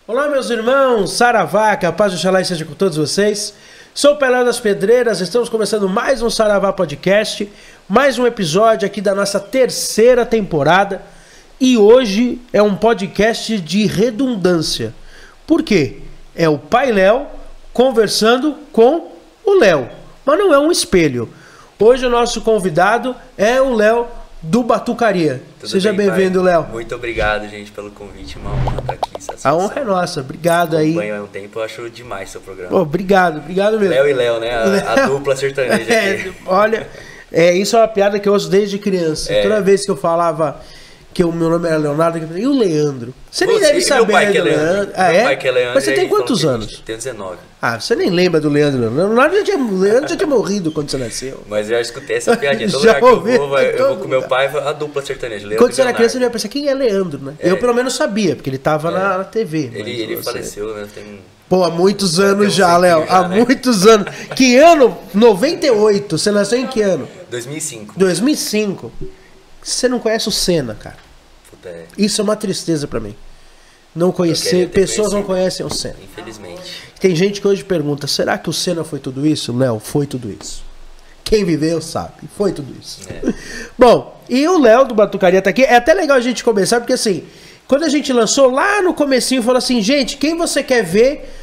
Olá, meus irmãos, Saravá, que a paz do Xalá esteja com todos vocês. Sou o Pelé das Pedreiras, estamos começando mais um Saravá Podcast, mais um episódio aqui da nossa terceira temporada. E hoje é um podcast de redundância. Por quê? É o Pai Léo conversando com o Léo, mas não é um espelho. Hoje o nosso convidado é o Léo do Batucaria. Tudo Seja bem-vindo, Léo. Muito obrigado, gente, pelo convite. Uma honra estar aqui. A honra é nossa. Obrigado aí. Acompanho há um tempo, eu acho demais seu programa. Pô, obrigado mesmo. Léo e Léo, né? A dupla sertaneja aqui. Olha, isso é uma piada que eu ouço desde criança. Toda vez que eu falava que o meu nome era Leonardo, eu falei, e o Leandro? Você nem deve saber, meu pai que é Leandro. Leandro. Ah, meu pai que é Leandro. Mas você tem quantos anos? Tenho 19. Ah, você nem lembra do Leandro. O Leandro já tinha morrido quando você nasceu. Mas eu já escutei essa piadinha. Todo Já lugar que ouvi, eu vou com meu pai, a dupla sertaneja. Leandro Quando você era criança, você ia pensar, quem é Leandro, né? É. Eu pelo menos sabia, porque ele tava na TV. Ele faleceu, né? Tem... Pô, há muitos anos já, um Léo. já, Há né? muitos anos. Que ano? 98. Você nasceu em que ano? 2005. 2005. Você não conhece o Senna, cara. Puta, é. Isso é uma tristeza pra mim. Não conhecer, ter pessoas não conhecido. conhecem o Senna. Infelizmente. Tem gente que hoje pergunta, será que o Senna foi tudo isso? Léo, foi tudo isso. Quem viveu sabe, foi tudo isso. É. Bom, e o Léo do Batucaria tá aqui. É até legal a gente começar, porque assim, quando a gente lançou lá no comecinho, falou assim, gente, quem você quer ver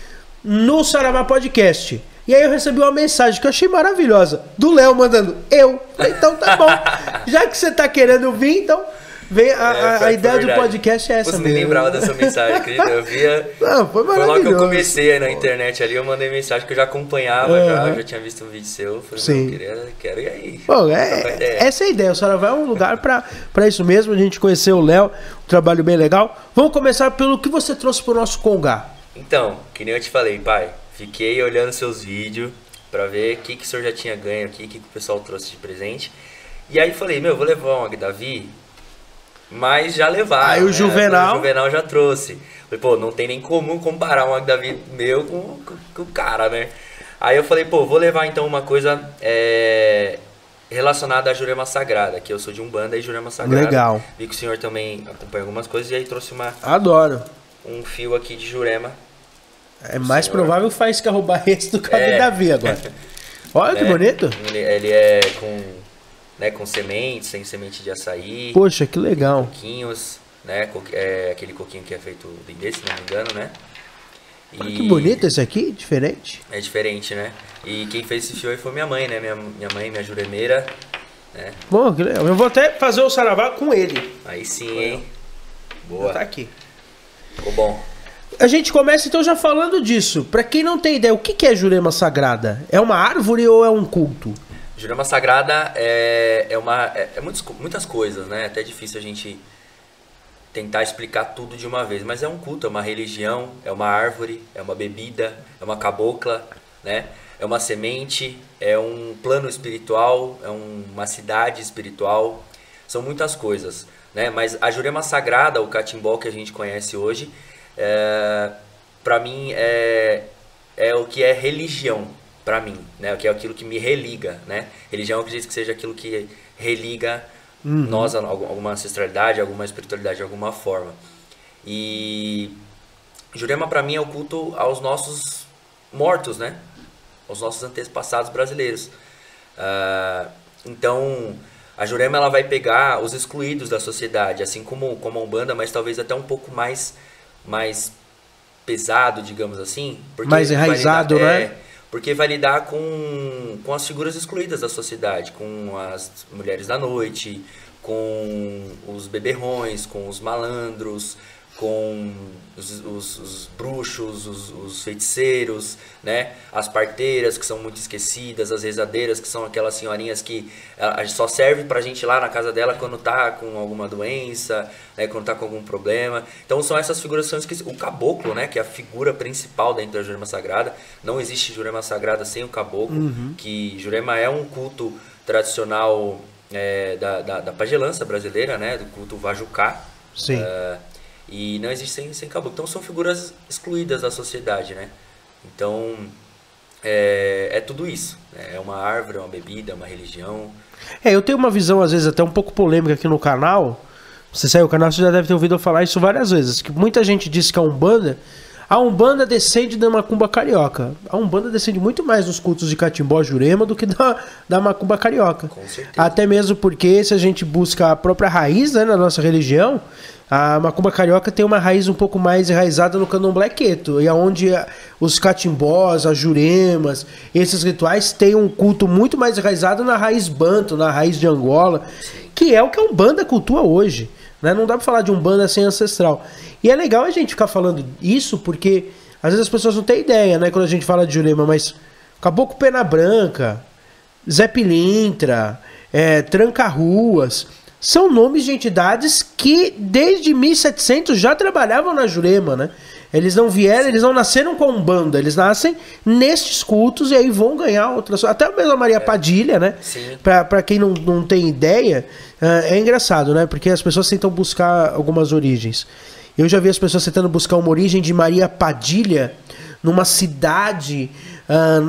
no Saravá Podcast? E aí eu recebi uma mensagem que eu achei maravilhosa, do Léo mandando, eu. Falei, então tá bom. Já que você tá querendo vir, então... Vem a ideia do podcast é essa mesmo. Você mesmo. nem lembrava dessa mensagem, acredita? Eu via... Não, foi maravilhoso. Foi logo que eu comecei na internet ali, eu mandei mensagem que eu já acompanhava, já tinha visto um vídeo seu. Eu falei, sim. Quero ir aí. Bom, essa é a ideia. O Saravá é um lugar pra isso mesmo, a gente conhecer o Léo, um trabalho bem legal. Vamos começar pelo que você trouxe pro nosso Congá. Então, que nem eu te falei, pai, fiquei olhando seus vídeos pra ver o que o senhor já tinha ganho aqui, o que o pessoal trouxe de presente. E aí falei, vou levar um Agdavi, mas já levaram. Aí o Juvenal... O Juvenal já trouxe. Falei, pô, não tem nem como comparar um Agdavi meu com o cara, né? Aí eu falei, pô, vou levar então uma coisa relacionada à Jurema Sagrada, que eu sou de Umbanda e Jurema Sagrada. Legal. Vi que o senhor também acompanha algumas coisas e aí trouxe Adoro. um fio aqui de Jurema. É mais provável que Faísca roubar esse do que o Agdavi agora. Olha que bonito. Ele é com sementes, sem semente de açaí. Poxa, que legal. Coquinhos, né? Aquele coquinho que é feito desse, se não me engano, né? Olha que bonito esse aqui, diferente. É diferente, né? E quem fez esse fio aí foi minha mãe, né? Minha mãe, minha juremeira, né? Bom, que legal. Eu vou até fazer o Saravá com ele. Aí sim, hein? Boa. Tá aqui. Ficou bom. A gente começa então já falando disso. Pra quem não tem ideia, o que é Jurema Sagrada? É uma árvore ou é um culto? Jurema Sagrada é muitas coisas, né? É até difícil a gente tentar explicar tudo de uma vez. Mas é um culto, é uma religião, é uma árvore, é uma bebida, é uma cabocla, né? É uma semente, é um plano espiritual, é uma cidade espiritual. São muitas coisas, né? Mas a Jurema Sagrada, o catimbó que a gente conhece hoje, para mim é o que é religião. Pra mim, né? Que é aquilo que me religa, né? Religião, eu acredito que seja aquilo que religa nós a alguma ancestralidade, alguma espiritualidade de alguma forma. E Jurema pra mim é o culto aos nossos mortos, né? Aos nossos antepassados brasileiros. Então, a Jurema ela vai pegar os excluídos da sociedade, assim como a Umbanda, mas talvez até um pouco mais pesado, digamos assim. Porque mais enraizado, né? Porque vai lidar com as figuras excluídas da sociedade, com as mulheres da noite, com os beberrões, com os malandros, com os bruxos, os feiticeiros, né? As parteiras, que são muito esquecidas, as rezadeiras, que são aquelas senhorinhas que só serve pra gente ir lá na casa dela quando tá com alguma doença, né? Quando tá com algum problema. Então são essas figuras que são esquecidas. O caboclo, né? Que é a figura principal dentro da Jurema Sagrada. Não existe Jurema Sagrada sem o caboclo, que Jurema é um culto tradicional da pagelança brasileira, né? Do culto Vajucá. Sim. E não existe sem caboclo. Então são figuras excluídas da sociedade, né? Então é tudo isso. É uma árvore, é uma bebida, é uma religião. Eu tenho uma visão, às vezes, até um pouco polêmica aqui no canal. Você saiu do canal, você já deve ter ouvido eu falar isso várias vezes. Que muita gente diz que a Umbanda, A Umbanda descende da macumba carioca. A Umbanda descende muito mais dos cultos de Catimbó, Jurema, do que da macumba carioca. Com certeza. Até mesmo porque, se a gente busca a própria raiz, né, na nossa religião, a macumba carioca tem uma raiz um pouco mais enraizada no candomblé queto, e aonde os catimbós, as juremas, esses rituais têm um culto muito mais enraizado na raiz banto, na raiz de Angola, que é o que a Umbanda cultua hoje. Né? Não dá pra falar de Umbanda sem ancestral. E é legal a gente ficar falando isso, porque às vezes as pessoas não têm ideia, né, quando a gente fala de Jurema, mas Caboclo Pena Branca, Zé Pilintra, Tranca-Ruas, são nomes de entidades que desde 1700 já trabalhavam na Jurema, né? Eles não vieram, eles não nasceram com Umbanda, eles nascem nestes cultos e aí vão ganhar outras... Até mesmo a Maria Padilha, né? Sim. Pra quem não tem ideia, é engraçado, né? Porque as pessoas tentam buscar algumas origens. Eu já vi as pessoas tentando buscar uma origem de Maria Padilha numa cidade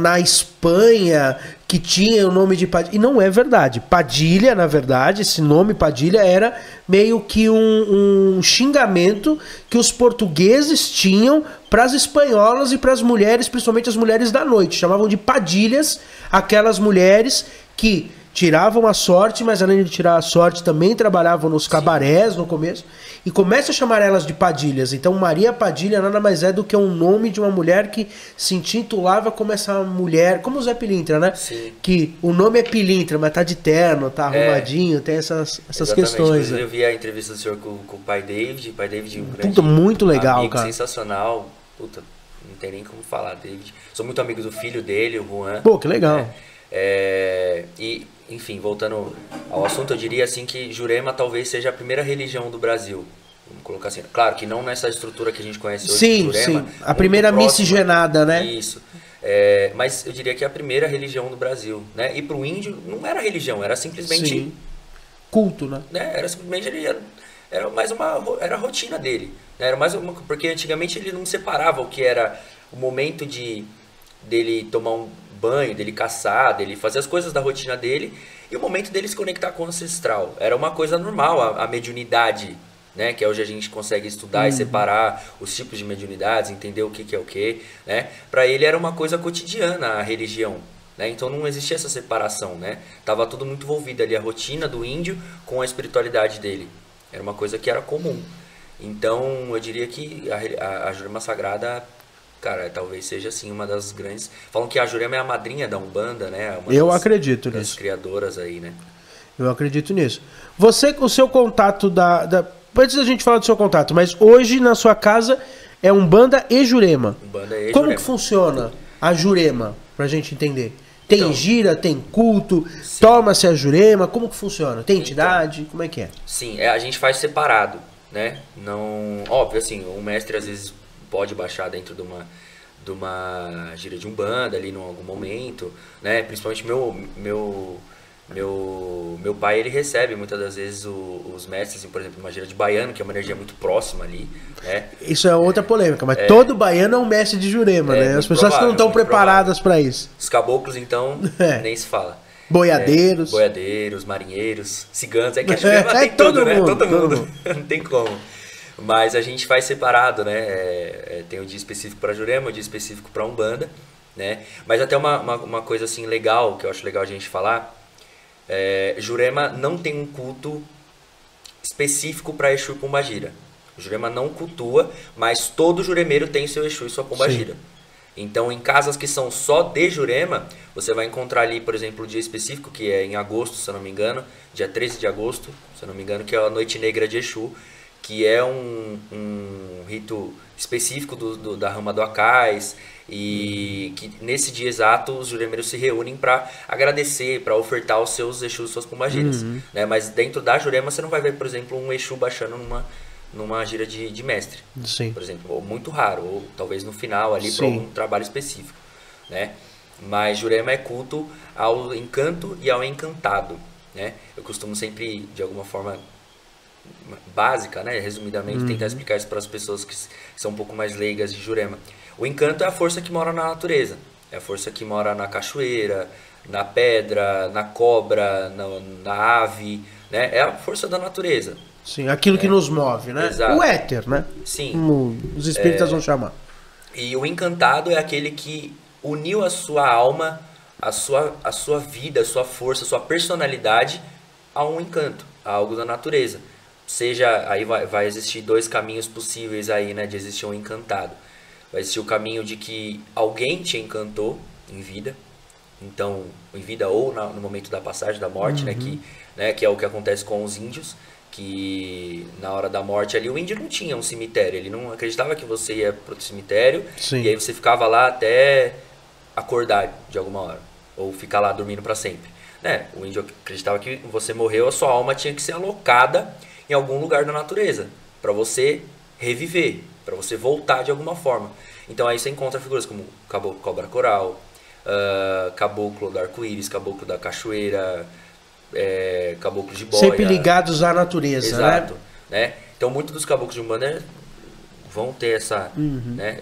na Espanha que tinha o nome de Padilha. E não é verdade. Padilha, na verdade, esse nome Padilha era meio que um xingamento que os portugueses tinham para as espanholas e para as mulheres, principalmente as mulheres da noite. Chamavam de padilhas aquelas mulheres que tiravam a sorte, mas além de tirar a sorte, também trabalhavam nos cabarés no começo. E começa a chamar elas de Padilhas. Então Maria Padilha nada mais é do que um nome de uma mulher que se intitulava como essa mulher, como o Zé Pilintra, né? Sim. Que o nome é Pilintra, mas tá de terno, tá arrumadinho, tem essas questões. Né? Eu vi a entrevista do senhor com o pai David. O pai David, um grande Puta, muito legal, amigo, cara. sensacional. Puta, não tem nem como falar, David. Sou muito amigo do filho dele, o Juan. Pô, que legal. E, enfim, voltando ao assunto, eu diria assim que Jurema talvez seja a primeira religião do Brasil. Vamos colocar assim. Claro que não nessa estrutura que a gente conhece hoje. Sim, Jurema, sim. A primeira miscigenada, né? Isso. Mas eu diria que é a primeira religião do Brasil. Né? E para o índio não era religião, era simplesmente... Sim. Culto, né? Era simplesmente... Era mais era a rotina dele. Né? Era mais porque antigamente ele não separava o que era o momento dele tomar um banho, dele caçar, dele fazer as coisas da rotina dele e o momento dele se conectar com o ancestral. Era uma coisa normal, a mediunidade, né? Que é hoje a gente consegue estudar e separar os tipos de mediunidades, entender o que é o que, né? Para ele era uma coisa cotidiana a religião, né? Então não existia essa separação, né? Tava tudo muito envolvido ali, a rotina do índio com a espiritualidade dele. Era uma coisa que era comum. Então eu diria que a Jurema Sagrada, cara, talvez seja assim uma das grandes... Falam que a Jurema é a madrinha da Umbanda, né? Eu acredito das nisso. Criadoras aí, né? Eu acredito nisso. Você, o seu contato antes da gente falar do seu contato, mas hoje na sua casa é Umbanda e Jurema. Umbanda e Como Jurema. que funciona a Jurema, pra gente entender? Tem Então, gira, tem culto, sim. toma-se a Jurema, como que funciona? Tem entidade, como é que é? Sim, a gente faz separado, né? Não, óbvio, assim, um mestre às vezes pode baixar dentro de uma gira de Umbanda ali em algum momento, né? Principalmente meu pai, ele recebe muitas das vezes os mestres, assim, por exemplo, uma gira de baiano, que é uma energia muito próxima ali, né? Isso é outra polêmica, mas todo baiano é um mestre de Jurema, né? As pessoas que não estão preparadas para isso. Os caboclos, então, nem se fala. Boiadeiros. Boiadeiros, marinheiros, ciganos, é que a Jurema tem todo tudo, né? mundo, Todo todo mundo. Não tem como. Mas a gente faz separado, né? Tem o dia específico para Jurema, o dia específico para Umbanda, né? Mas até uma coisa assim legal, que eu acho legal a gente falar, Jurema não tem um culto específico para Exu e Pombagira. Jurema não cultua, mas todo juremeiro tem seu Exu e sua Pombagira. Sim. Então, em casas que são só de Jurema, você vai encontrar ali, por exemplo, o dia específico, que é em agosto, se eu não me engano, dia 13 de agosto, se eu não me engano, que é a Noite Negra de Exu, que é um rito específico da rama do Acais, e que nesse dia exato os juremeiros se reúnem para agradecer, para ofertar os seus Exus e suas Pombagiras. Né? Mas dentro da Jurema você não vai ver, por exemplo, um Exu baixando numa gira de mestre. Sim. Por exemplo, ou muito raro, ou talvez no final ali para algum trabalho específico. Né? Mas Jurema é culto ao encanto e ao encantado. Né? Eu costumo sempre, de alguma forma básica, né, resumidamente, tentar explicar isso para as pessoas que são um pouco mais leigas de Jurema. O encanto é a força que mora na natureza, é a força que mora na cachoeira, na pedra, na cobra, na ave, né? É a força da natureza. Sim, aquilo que nos move, né? Exato. O éter, né? Sim. Como os espíritas vão chamar. E o encantado é aquele que uniu a sua alma, a sua vida, a sua força, a sua personalidade a um encanto, a algo da natureza. Seja, aí vai existir dois caminhos possíveis aí, né, de existir um encantado. Vai existir o caminho de que alguém te encantou em vida, então, em vida ou no momento da passagem da morte, que é o que acontece com os índios, que na hora da morte ali o índio não tinha um cemitério, ele não acreditava que você ia pro cemitério. Sim. E aí você ficava lá até acordar de alguma hora, ou ficar lá dormindo para sempre, né? O índio acreditava que você morreu, a sua alma tinha que ser alocada em algum lugar da natureza para você reviver, para você voltar de alguma forma. Então aí você encontra figuras como caboclo cobra coral, caboclo do arco-íris, caboclo da cachoeira, caboclo de boia. Sempre ligados à natureza. Exato, né? Então muitos dos caboclos de Umbanda vão ter essa, né,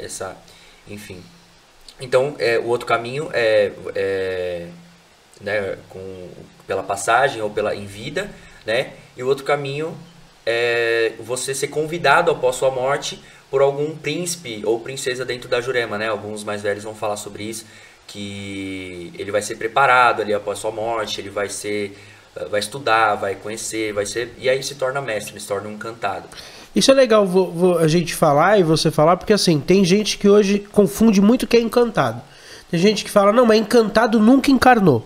enfim. Então o outro caminho né, pela passagem ou em vida, né? E o outro caminho é você ser convidado após sua morte por algum príncipe ou princesa dentro da Jurema, né? Alguns mais velhos vão falar sobre isso, que ele vai ser preparado ali após sua morte, ele vai estudar, vai conhecer, e aí se torna mestre, se torna um encantado. Isso é legal a gente falar e você falar, porque assim, tem gente que hoje confunde muito o que é encantado. Tem gente que fala, não, mas encantado nunca encarnou.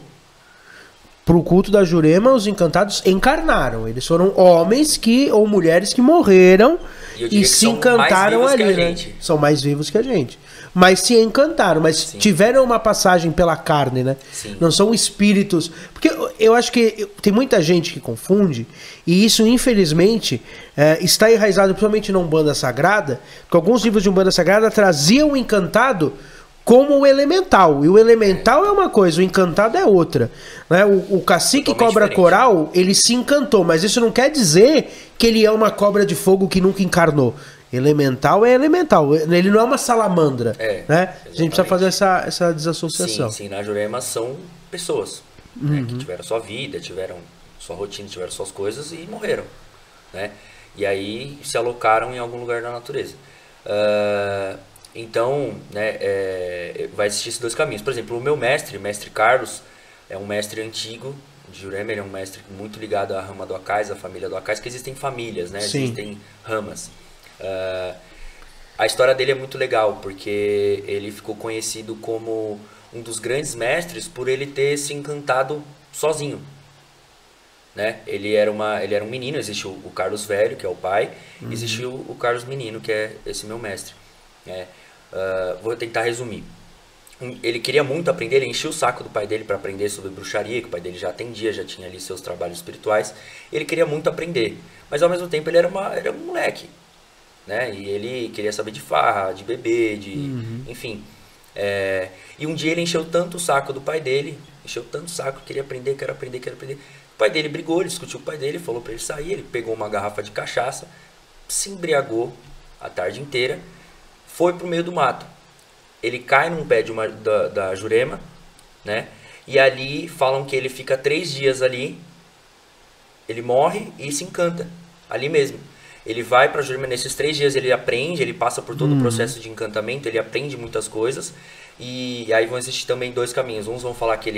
Pro culto da Jurema, os encantados encarnaram. Eles foram homens ou mulheres que morreram e se encantaram ali, né? São mais vivos que a gente. Mas se encantaram, mas sim, tiveram uma passagem pela carne, né? Sim. Não são espíritos. Porque eu acho que tem muita gente que confunde, e isso, infelizmente, está enraizado principalmente na Umbanda Sagrada, porque alguns livros de Umbanda Sagrada traziam o encantado como o elemental. E o elemental é uma coisa, o encantado é outra, né? O cacique cobra coral, ele se encantou, mas isso não quer dizer que ele é uma cobra de fogo que nunca encarnou. Elemental é elemental, ele não é uma salamandra, né? A gente precisa fazer essa desassociação. Sim, na Jurema são pessoas, né, que tiveram sua vida, tiveram sua rotina, tiveram suas coisas e morreram, né? E aí se alocaram em algum lugar da natureza. Então, né, vai existir esses dois caminhos. Por exemplo, o meu mestre Carlos, é um mestre antigo de Jurema, ele é um mestre muito ligado à rama do Acais, à família do Acais, que existem famílias, né? Sim. Existem ramas. A história dele é muito legal, porque ele ficou conhecido como um dos grandes mestres por ele ter se encantado sozinho, né? Ele era um menino, existe o Carlos Velho, que é o pai, existe o Carlos Menino, que é esse meu mestre, né? Vou tentar resumir. Ele queria muito aprender, ele enchia o saco do pai dele para aprender sobre bruxaria, que o pai dele já atendia, já tinha ali seus trabalhos espirituais. Ele queria muito aprender, mas ao mesmo tempo ele era um moleque, né? E ele queria saber de farra, de beber, enfim. E um dia ele encheu tanto o saco do pai dele, queria aprender. O pai dele brigou, ele discutiu com o pai dele, falou para ele sair, ele pegou uma garrafa de cachaça, se embriagou a tarde inteira, foi pro meio do mato. Ele cai num pé da Jurema, né? E ali falam que ele fica 3 dias ali, ele morre e se encanta, ali mesmo. Ele vai para Jurema, nesses 3 dias ele aprende, ele passa por todo o processo de encantamento, ele aprende muitas coisas. E aí vão existir também 2 caminhos. Uns vão falar que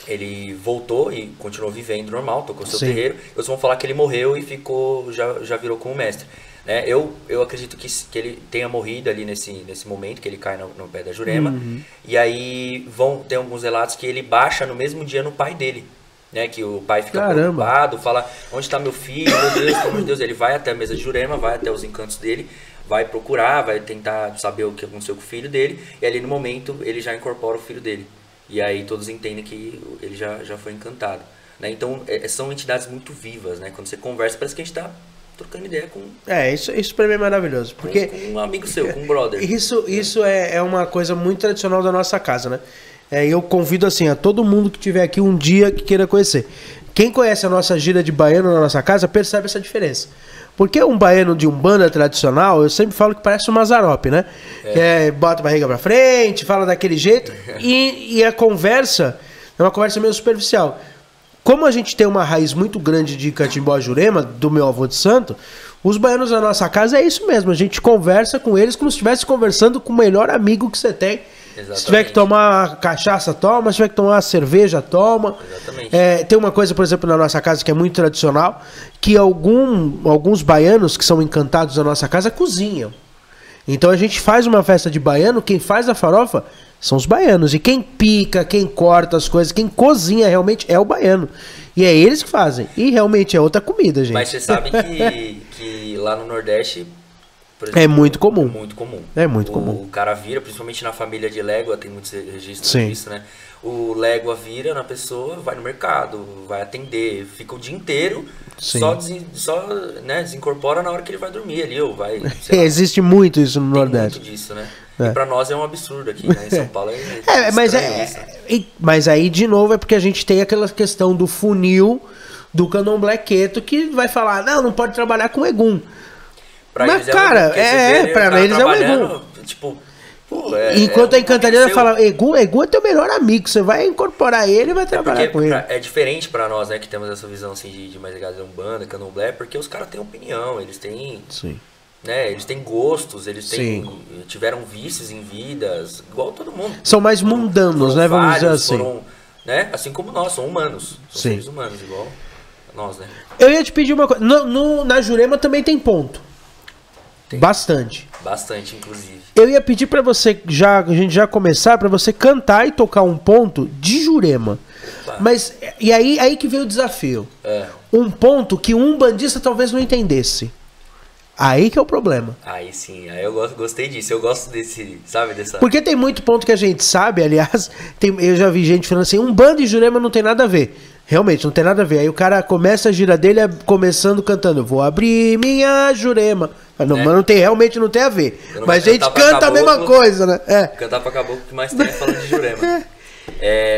ele voltou e continuou vivendo normal, tocou seu terreiro. Outros vão falar que ele morreu e ficou, já virou como mestre, né? Eu acredito que ele tenha morrido ali nesse momento, que ele cai no pé da Jurema. E aí vão ter alguns relatos que ele baixa no mesmo dia no pai dele, né? Que o pai fica preocupado, fala, onde está meu filho? Meu Deus, pelo amor de Deus. Ele vai até a mesa de Jurema, vai até os encantos dele, vai procurar, vai tentar saber o que aconteceu com o filho dele. E ali no momento ele já incorpora o filho dele. E aí todos entendem que ele já foi encantado, né? Então são entidades muito vivas, né? Quando você conversa, parece que a gente está trocando ideia com... isso pra mim é maravilhoso. Porque com um amigo seu, com um brother. Isso é uma coisa muito tradicional da nossa casa, né? Eu convido assim a todo mundo que estiver aqui um dia que queira conhecer. Quem conhece a nossa gira de baiano na nossa casa percebe essa diferença. Porque um baiano de umbanda tradicional, eu sempre falo que parece um Mazzaropi, né? Bota a barriga pra frente, fala daquele jeito, e a conversa é uma conversa meio superficial. como a gente tem uma raiz muito grande de Catimbó Jurema, do meu avô de santo, os baianos da nossa casa é isso mesmo. A gente conversa com eles como se estivesse conversando com o melhor amigo que você tem. Exatamente. Se tiver que tomar cachaça, toma. Se tiver que tomar cerveja, toma. Exatamente. Tem uma coisa, por exemplo, na nossa casa que é muito tradicional, que alguns baianos que são encantados da nossa casa cozinham. Então a gente faz uma festa de baiano, quem faz a farofa são os baianos. E quem pica, quem corta as coisas, quem cozinha realmente é o baiano. E é eles que fazem. E realmente é outra comida, gente. Mas você sabe que lá no Nordeste, por exemplo, é muito comum. É muito comum. É muito comum. O cara vira, principalmente na família de légua, tem muitos registros Sim. disso, né? O légua vira na pessoa, vai no mercado, vai atender, fica o dia inteiro, Sim. só né, desincorpora na hora que ele vai dormir ali, ou vai... Existe muito isso no Nordeste. Muito disso, né? E pra nós é um absurdo aqui, né? Em São Paulo mas aí, de novo, é porque a gente tem aquela questão do funil do candomblé queto que vai falar, não pode trabalhar com egum. Pra mas, cara, pra eles é um egum. Tipo, enquanto a encantaria fala, egum é teu melhor amigo, você vai incorporar ele e vai trabalhar com ele. É diferente pra nós, né, que temos essa visão assim de mais ligada a Umbanda, candomblé, porque os caras têm opinião, eles têm... Sim. Né, eles têm gostos, eles tiveram vícios em vidas, igual todo mundo. São mais mundanos, né? Vamos dizer assim. Né, assim como nós, são humanos. São seres humanos, igual nós, né? Eu ia te pedir uma coisa. Na Jurema também tem ponto. Tem. Bastante. Bastante, inclusive. Eu ia pedir pra você, a gente já começar, pra você cantar e tocar um ponto de Jurema. Opa. Mas, e aí que veio o desafio. Um ponto que um bandista talvez não entendesse. Aí que é o problema. Aí sim, aí eu gostei disso. Eu gosto desse, sabe, dessa... Porque tem muito ponto que a gente sabe, aliás, eu já vi gente falando assim, Umbanda e Jurema não tem nada a ver. Realmente, não tem nada a ver. Aí o cara começa a gira dele começando cantando, vou abrir minha Jurema. Mas realmente não tem a ver. Mas a gente canta a mesma coisa, né? Cantar pra caboclo que mais tem é falando de Jurema.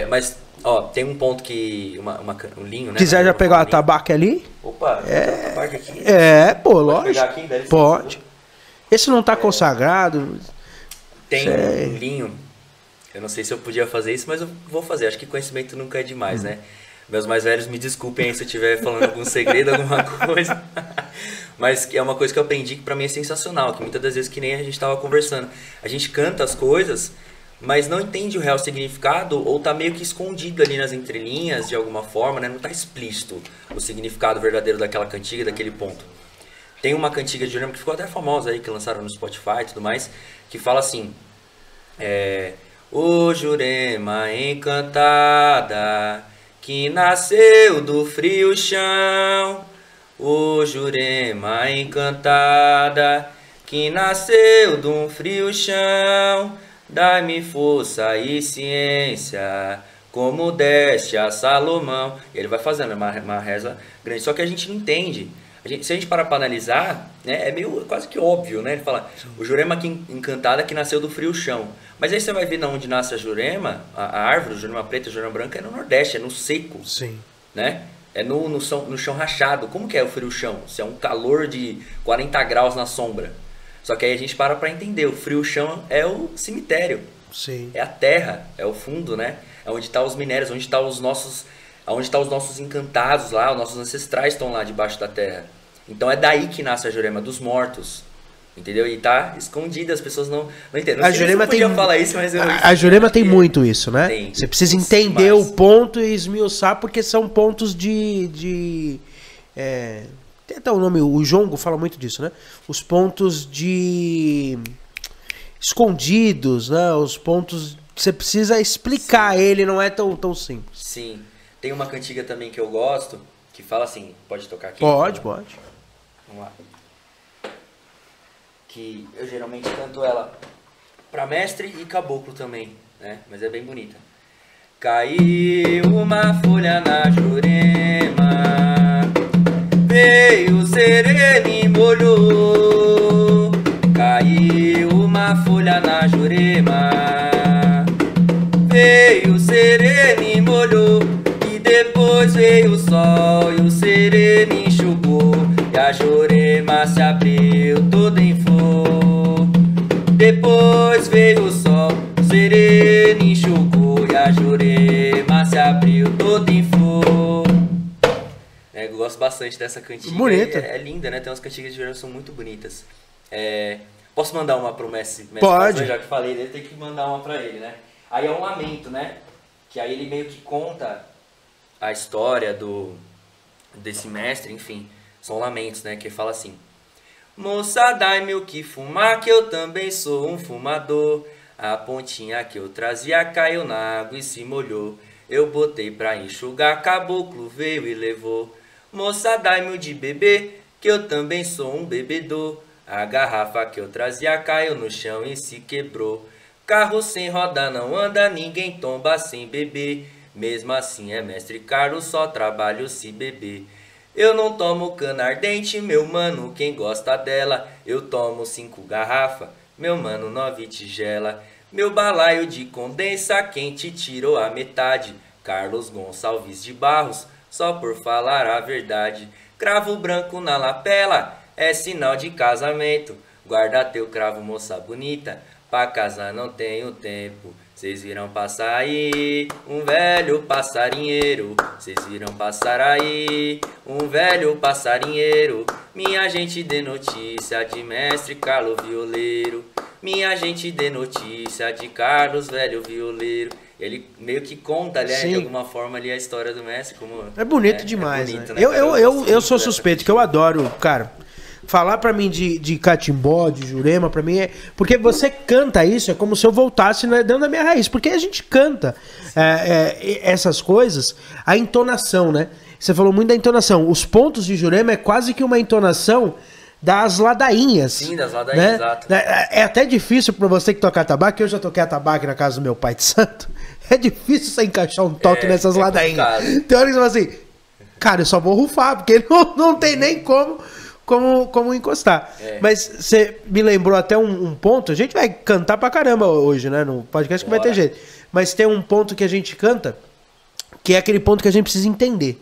Mas... Ó, tem um ponto que... um linho, né? Quiser já pegar a tabaca ali? Opa, tabaca aqui. Lógico. Pegar aqui, pode. Esse não tá consagrado. Tem um linho. Eu não sei se eu podia fazer isso, mas eu vou fazer. Acho que conhecimento nunca é demais, né? Meus mais velhos me desculpem aí se eu estiver falando algum segredo, alguma coisa. Mas é uma coisa que eu aprendi que pra mim é sensacional. Que muitas das vezes, que nem a gente tava conversando, a gente canta as coisas... mas não entende o real significado ou tá meio que escondido ali nas entrelinhas de alguma forma, né? Não tá explícito o significado verdadeiro daquela cantiga, daquele ponto. Tem uma cantiga de Jurema que ficou até famosa aí, que lançaram no Spotify e tudo mais, que fala assim: Ô Jurema encantada, que nasceu do frio chão. Ô Jurema encantada, que nasceu de um frio chão. Dai-me força e ciência, como deste a Salomão. E ele vai fazendo uma reza grande, só que a gente não entende. Se a gente parar para analisar, né, é meio quase que óbvio, né? Ele fala, o Jurema encantada que nasceu do frio chão. Mas aí você vai ver onde nasce a Jurema, a árvore, o Jurema preta, a Jurema branca, é no Nordeste, é no seco. Sim. Né? É no chão rachado. Como que é o frio chão? Se é um calor de 40 graus na sombra. Só que aí a gente para entender, o frio chão é o cemitério. Sim. É a terra, é o fundo, né? É onde estão os minérios, onde estão os nossos encantados lá, os nossos ancestrais estão lá debaixo da terra. Então é daí que nasce a Jurema, dos mortos. Entendeu? E tá escondida, as pessoas não entendem. Não a Jurema tem falar isso, mas a Jurema tem muito isso, né? Tem. Você precisa entender o ponto e esmiuçar, porque são pontos de tem até o nome, o Jongo fala muito disso, né? Os pontos de escondidos, né? Os pontos que você precisa explicar. Sim. Ele, não é tão simples. Sim. Tem uma cantiga também que eu gosto, que fala assim, pode tocar aqui? Pode. Vamos lá. Que eu geralmente canto ela pra mestre e caboclo também, né? Mas é bem bonita. Caiu uma folha na Jurema, veio sereno e molhou. Caiu uma folha na Jurema, veio sereno e molhou. E depois veio o sol e o sereno enxugou. E a Jurema se abriu toda em flor. Depois veio o sol, o sereno enxugou. E a Jurema se abriu toda em flor. Eu gosto bastante dessa cantiga. Bonita. É linda, né? Tem umas cantigas de Jurema que são muito bonitas. Posso mandar uma pro Messi? Pode. Já que falei dele, tem que mandar uma pra ele, né? Aí é um lamento, né? Que aí ele meio que conta a história desse mestre, enfim. São lamentos, né? Que fala assim: moça, dai-me o que fumar, que eu também sou um fumador. A pontinha que eu trazia caiu na água e se molhou. Eu botei pra enxugar, caboclo veio e levou. Moça, dai-me o de beber, que eu também sou um bebedor. A garrafa que eu trazia caiu no chão e se quebrou. Carro sem roda não anda, ninguém tomba sem beber. Mesmo assim é mestre Carlos, só trabalho se beber. Eu não tomo cana ardente, meu mano, quem gosta dela. Eu tomo 5 garrafas, meu mano, 9 tigela. Meu balaio de condensa, quem te tirou a metade? Carlos Gonçalves de Barros, só por falar a verdade. Cravo branco na lapela, é sinal de casamento. Guarda teu cravo, moça bonita, pra casar não tenho tempo. Cês viram passar aí um velho passarinheiro. Cês viram passar aí um velho passarinheiro. Minha gente dê notícia de mestre Carlos Violeiro. Minha gente dê notícia de Carlos velho violeiro. Ele meio que conta, né, de alguma forma ali a história do mestre. Como, é bonito demais, bonito, né? né? Eu sou suspeito, que eu adoro, cara. Falar pra mim de catimbó, de Jurema, pra mim é... Porque você canta isso, é como se eu voltasse dentro da minha raiz. Porque a gente canta essas coisas, a entonação, né? Você falou muito da entonação. Os pontos de Jurema é quase que uma entonação das ladainhas. Sim, das ladainhas, né? Exato. É até difícil pra você que toca atabaque, eu já toquei atabaque na casa do meu pai de santo. É difícil você encaixar um toque nessas ladainhas. Tem hora que você fala assim, cara, eu só vou rufar, porque não tem nem como encostar. Mas você me lembrou até um ponto, a gente vai cantar pra caramba hoje, né? No podcast que vai ter jeito. Mas tem um ponto que a gente canta, que é aquele ponto que a gente precisa entender.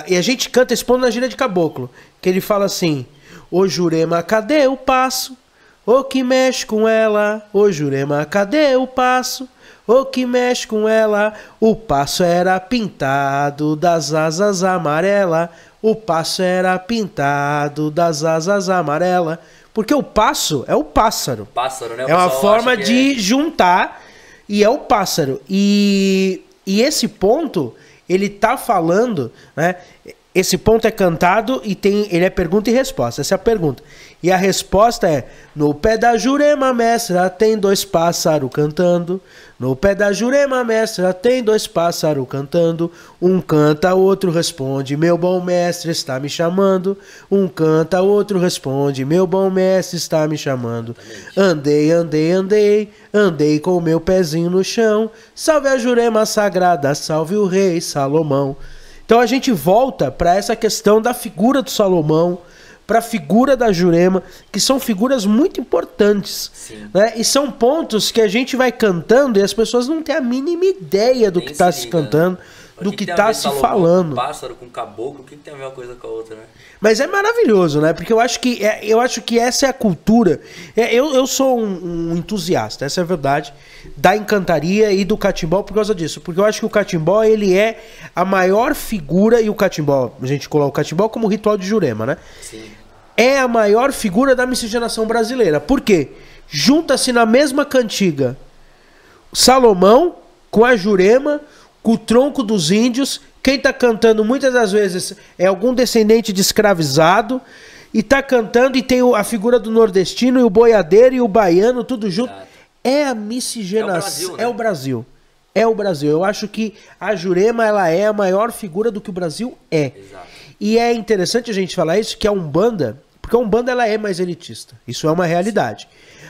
E a gente canta esse ponto na gíria de caboclo, que ele fala assim: ô Jurema, cadê o passo? Ô que mexe com ela? Ô Jurema, cadê o passo? Ô que mexe com ela? O passo era pintado das asas amarela. O passo era pintado das asas amarela. Porque o passo é o pássaro. Pássaro, né? É uma forma de juntar e é o pássaro. E esse ponto, ele tá falando, né? Esse ponto é cantado e ele é pergunta e resposta. Essa é a pergunta. E a resposta é: no pé da Jurema mestra tem 2 pássaros cantando. No pé da Jurema mestra tem 2 pássaros cantando. Um canta, outro responde, meu bom mestre está me chamando. Um canta, outro responde, meu bom mestre está me chamando. Andei, andei, andei, andei com o meu pezinho no chão. Salve a Jurema sagrada, salve o rei Salomão. Então a gente volta para essa questão da figura do Salomão, para a figura da Jurema, que são figuras muito importantes, né? E são pontos que a gente vai cantando e as pessoas não têm a mínima ideia do que está se cantando, do que está se falando. Pássaro com caboclo, o que tem a ver uma coisa com a outra, né? Mas é maravilhoso, né? Porque eu acho que essa é a cultura. Eu sou um entusiasta, essa é a verdade, da encantaria e do catimbó por causa disso. Porque eu acho que o catimbó, ele é a maior figura, e o catimbó, a gente coloca o catimbó como ritual de Jurema, né? Sim. É a maior figura da miscigenação brasileira. Por quê? Junta-se na mesma cantiga Salomão com a Jurema, com o tronco dos índios. Quem tá cantando muitas das vezes é algum descendente de escravizado, e tá cantando e tem a figura do nordestino e o boiadeiro e o baiano, tudo junto. É a miscigenação. É o Brasil. É o Brasil. Eu acho que a Jurema, ela é a maior figura do que o Brasil é. Exato. E é interessante a gente falar isso, que a Umbanda, porque a Umbanda ela é mais elitista. Isso é uma realidade.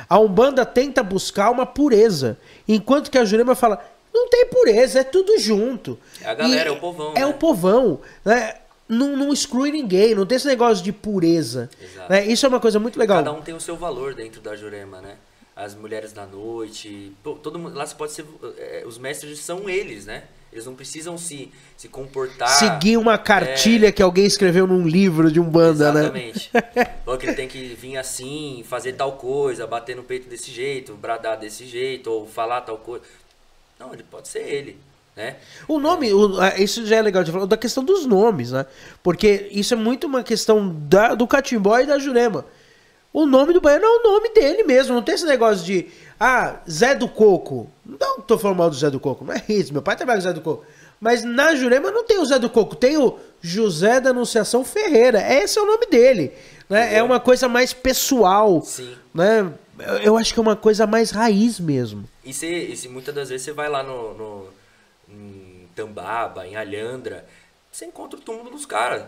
A Umbanda tenta buscar uma pureza, enquanto que a Jurema fala: não tem pureza, é tudo junto. É a galera, é o povão. É o povão, né? Não exclui ninguém, não tem esse negócio de pureza. Né? Isso é uma coisa muito legal. Cada um tem o seu valor dentro da Jurema, né? As mulheres da noite, todo mundo, lá você pode ser, os mestres são eles, né? Eles não precisam se comportar... Seguir uma cartilha que alguém escreveu num livro de Umbanda, exatamente. Né? Ou que ele tem que vir assim, fazer tal coisa, bater no peito desse jeito, bradar desse jeito, ou falar tal coisa. Não, ele pode ser ele. né? O nome, isso já é legal de falar, da questão dos nomes, né? Porque isso é muito uma questão do Catimbó e da Jurema. O nome do baiano é o nome dele mesmo, não tem esse negócio de, Zé do Coco. Não tô falando mal do Zé do Coco, não é isso, meu pai trabalha com o Zé do Coco. Mas na Jurema não tem o Zé do Coco, tem o José da Anunciação Ferreira, esse é o nome dele, né? É uma coisa mais pessoal, Sim. né? Eu acho que é uma coisa mais raiz mesmo. E se muitas das vezes você vai lá em Tambaba, em Alhandra, você encontra o túmulo dos caras.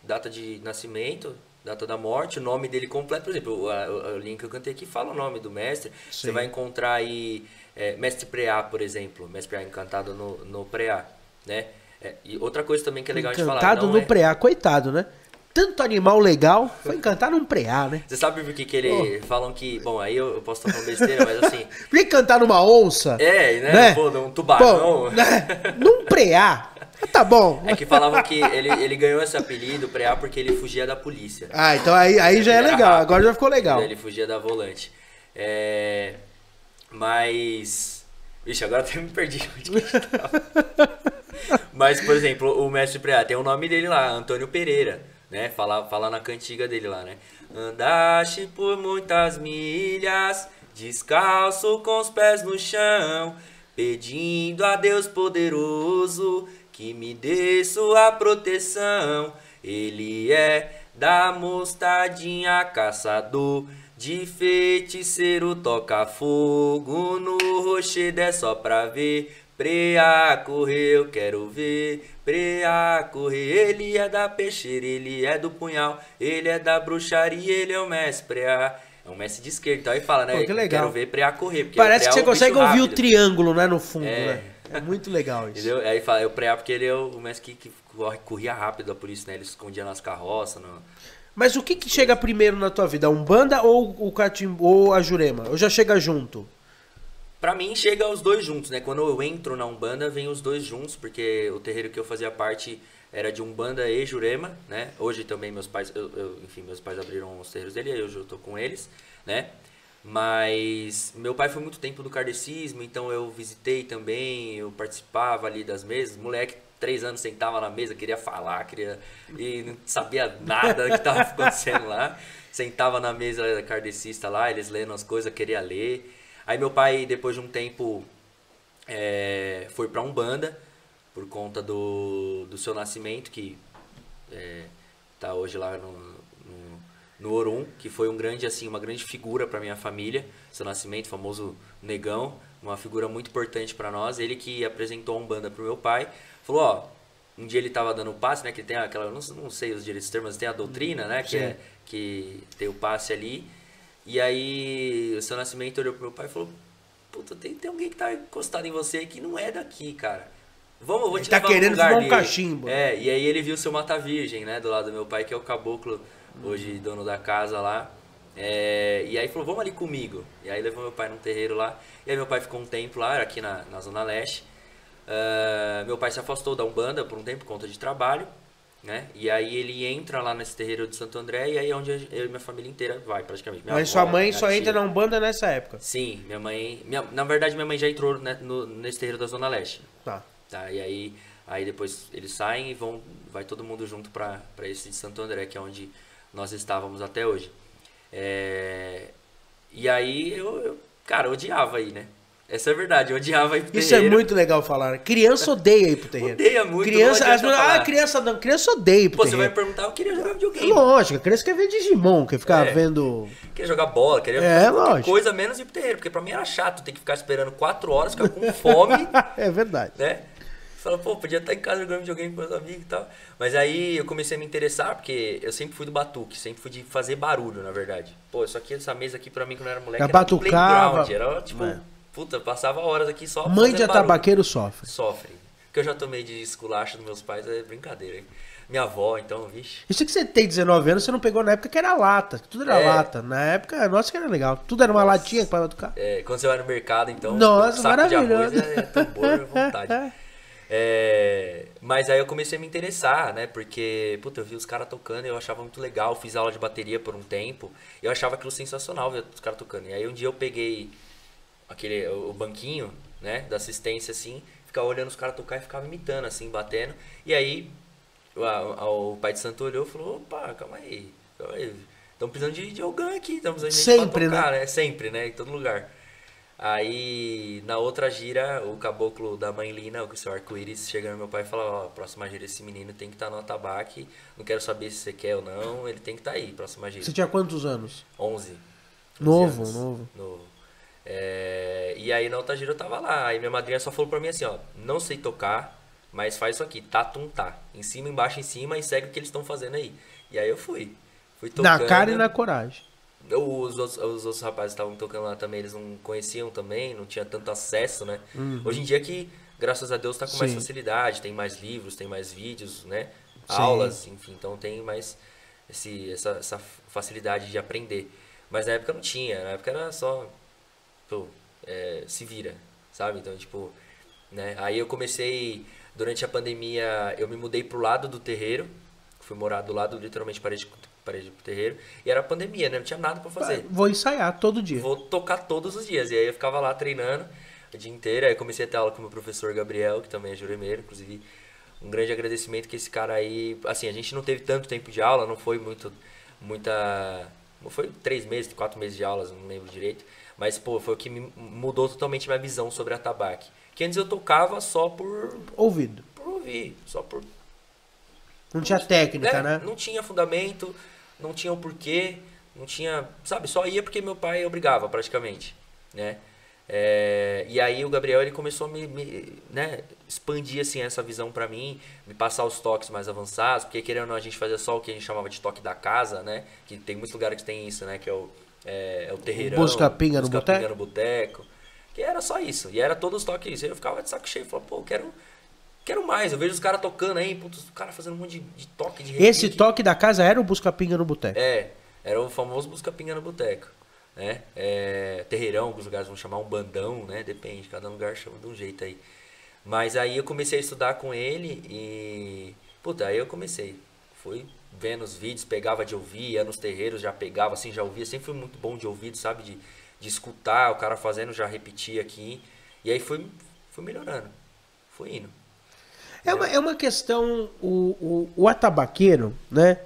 Data de nascimento, data da morte, o nome dele completo. Por exemplo, o link que eu cantei aqui fala o nome do mestre. Sim. Você vai encontrar aí Mestre Preá, por exemplo. Mestre Preá encantado no Preá, né? E outra coisa também que é legal de falar. Encantado no Preá, coitado, né? Tanto animal legal, foi encantar num preá, né? Você sabe por que ele falam que... Bom, aí eu posso estar falando besteira, mas assim... Por que cantar numa onça? Né? Pô, num tubarão... Pô, né? Num preá. Tá bom. É que falavam que ele ganhou esse apelido, preá, porque ele fugia da polícia. Então aí já é legal, rápido. agora já ficou legal. Ele fugia da volante. Mas... Vixe, agora até me perdi onde que a gente tava. Mas, por exemplo, o mestre preá, tem o nome dele lá, Antônio Pereira. Né? Fala na cantiga dele lá, né? Andaste por muitas milhas, descalço com os pés no chão, pedindo a Deus poderoso que me dê sua proteção. Ele é da mostadinha caçador, de feiticeiro toca fogo, no rochedo é só pra ver. Preá correr, eu quero ver. Preá correr, ele é da peixeira, ele é do punhal, ele é da bruxaria, ele é o mestre Preá. É um mestre de esquerda, então aí fala, né? Pô, que legal. Quero ver Preá correr. Porque parece Preá que você consegue ouvir rápido. O triângulo, né, no fundo, né? É muito legal isso. Entendeu? Aí fala, é o Preá porque ele é o mestre que corria rápido da polícia, né? Ele escondia nas carroças. Mas o que chega primeiro na tua vida? A Umbanda ou o Catimbó ou a Jurema? Ou já chega junto? Pra mim chega os dois juntos, né? Quando eu entro na Umbanda, vem os dois juntos, porque o terreiro que eu fazia parte era de Umbanda e Jurema, né? Hoje também meus pais, enfim, meus pais abriram os terreiros dele, hoje eu tô com eles, né? Mas meu pai foi muito tempo do kardecismo, então eu visitei também, eu participava ali das mesas, moleque, 3 anos sentava na mesa, queria falar, e não sabia nada do que estava acontecendo lá. Sentava na mesa kardecista lá, eles lendo as coisas, queria ler. Aí meu pai, depois de um tempo, foi pra Umbanda, por conta do seu nascimento, que tá hoje lá no Orum, que foi uma grande figura pra minha família. Seu nascimento, famoso negão, uma figura muito importante pra nós. Ele que apresentou a Umbanda pro meu pai, falou, um dia ele tava dando o passe, né, que tem aquela, não sei os direitos termos, mas tem a doutrina, né, que tem o passe ali. E aí o seu Nascimento olhou pro meu pai e falou, puta, tem alguém que tá encostado em você que não é daqui, cara. Vou te levar tá querendo lugar fumar dele. Um cachimbo. E aí ele viu o seu Mata Virgem, né, do lado do meu pai, que é o caboclo, hoje dono da casa lá. E aí falou, vamos ali comigo. E aí levou meu pai num terreiro lá. E aí meu pai ficou um tempo lá, aqui na Zona Leste. Meu pai se afastou da Umbanda por um tempo, por conta de trabalho. Né? E aí ele entra lá nesse terreiro de Santo André e aí é onde eu e minha família inteira vai, praticamente. Mas sua mãe só entra na Umbanda nessa época? Sim, na verdade minha mãe já entrou, né, nesse terreiro da Zona Leste. Tá. E aí depois eles saem e vai todo mundo junto pra esse de Santo André, que é onde nós estávamos até hoje. E aí eu odiava aí, né? Essa é a verdade, eu odiava ir pro terreiro. Isso é muito legal falar. Criança odeia ir pro terreiro. Odeia muito. Criança odeia ir pro terreiro. Você vai me perguntar, eu queria jogar videogame. Lógico, a criança quer ver Digimon, quer ficar vendo... Queria jogar bola, queria fazer qualquer lógico. coisa menos ir pro terreiro, porque pra mim era chato ter que ficar esperando 4 horas, ficar com fome. É verdade. Né? Fala, podia estar em casa jogando videogame com meus amigos e tal. Mas aí eu comecei a me interessar, porque eu sempre fui do batuque, sempre fui de fazer barulho, na verdade. Essa mesa aqui pra mim, quando eu era moleque, era um playground, era tipo... Puta, passava horas aqui só mãe de atabaqueiro sofre. Sofre. O que eu já tomei de esculacho dos meus pais é brincadeira, hein? Minha avó, então, vixe. Isso que você tem 19 anos, você não pegou na época que era lata. Tudo era lata. Na época, nossa, que era legal. Tudo era uma latinha para batucar. Quando você vai no mercado, então, nossa, saco de arroz é tambor à vontade. Mas aí eu comecei a me interessar, né? Porque, puta, eu vi os caras tocando e eu achava muito legal. Fiz aula de bateria por um tempo. E eu achava aquilo sensacional ver os caras tocando. E aí um dia eu peguei o banquinho, né, da assistência assim, ficava olhando os caras tocar e ficava imitando, assim, batendo. E aí o pai de santo olhou e falou, opa, calma aí. Estamos precisando de alguém aqui, estamos precisando de gente pra tocar, né? Sempre, né? Em todo lugar. Aí, na outra gira, o caboclo da mãe Lina, o seu arco-íris, chega no meu pai e fala, ó, próxima gira esse menino tem que estar no atabaque, não quero saber se você quer ou não, ele tem que estar aí, próxima gira. Você tinha quantos anos? 11. Novo. Novo. E aí na outra gira eu tava lá, aí minha madrinha só falou pra mim assim, ó, não sei tocar, mas faz isso aqui, tá, tum, tá. Em cima, embaixo, em cima e segue o que eles estão fazendo aí. E aí eu fui tocando. Na cara e na coragem. Os outros rapazes estavam tocando lá também, eles não conheciam também, não tinha tanto acesso, né? Hoje em dia que, graças a Deus, tá com mais facilidade, tem mais livros, tem mais vídeos, né? Aulas, enfim, então tem mais essa facilidade de aprender. Mas na época não tinha, na época era só, se vira, sabe? Então, tipo, né? Aí eu comecei, durante a pandemia, eu me mudei pro lado do terreiro, fui morar do lado, literalmente, parede pro terreiro, e era pandemia, né? Não tinha nada pra fazer. Vou ensaiar todo dia. Vou tocar todos os dias. E aí eu ficava lá treinando o dia inteiro. Aí comecei a ter aula com o meu professor Gabriel, que também é juremeiro. Inclusive, um grande agradecimento que esse cara aí... Assim, a gente não teve tanto tempo de aula, não foi muita... Foi 3 meses, 4 meses de aulas, não lembro direito. Mas, pô, foi o que me mudou totalmente minha visão sobre atabaque. Que antes eu tocava só por... Ouvido. Por ouvir, só por... Não tinha técnica, né? Não tinha fundamento, não tinha o porquê, não tinha... Sabe, só ia porque meu pai obrigava, praticamente, né? E aí o Gabriel, ele começou a né, expandir, assim, essa visão pra mim, me passar os toques mais avançados, porque querendo ou não, a gente fazia só o que a gente chamava de toque da casa, né? Que tem muitos lugares que tem isso, né? Que é o terreirão, Busca-pinga no boteco. Que era só isso, e era todos os toques isso. Aí eu ficava de saco cheio, falava, pô, quero mais. Eu vejo os caras tocando aí, putz, os caras fazendo um monte de toque, de repique. Esse toque da casa era o busca-pinga no boteco? Era o famoso busca-pinga no boteco, né? Terreirão, que os lugares vão chamar um bandão, né? Depende, cada lugar chama de um jeito aí. Mas aí eu comecei a estudar com ele e... Puta, aí eu comecei. Fui vendo os vídeos, pegava de ouvir, ia nos terreiros, já pegava, assim, já ouvia. Sempre fui muito bom de ouvido, sabe? De escutar o cara fazendo, já repetia aqui. E aí fui melhorando, fui indo. É uma questão, o atabaqueiro, né?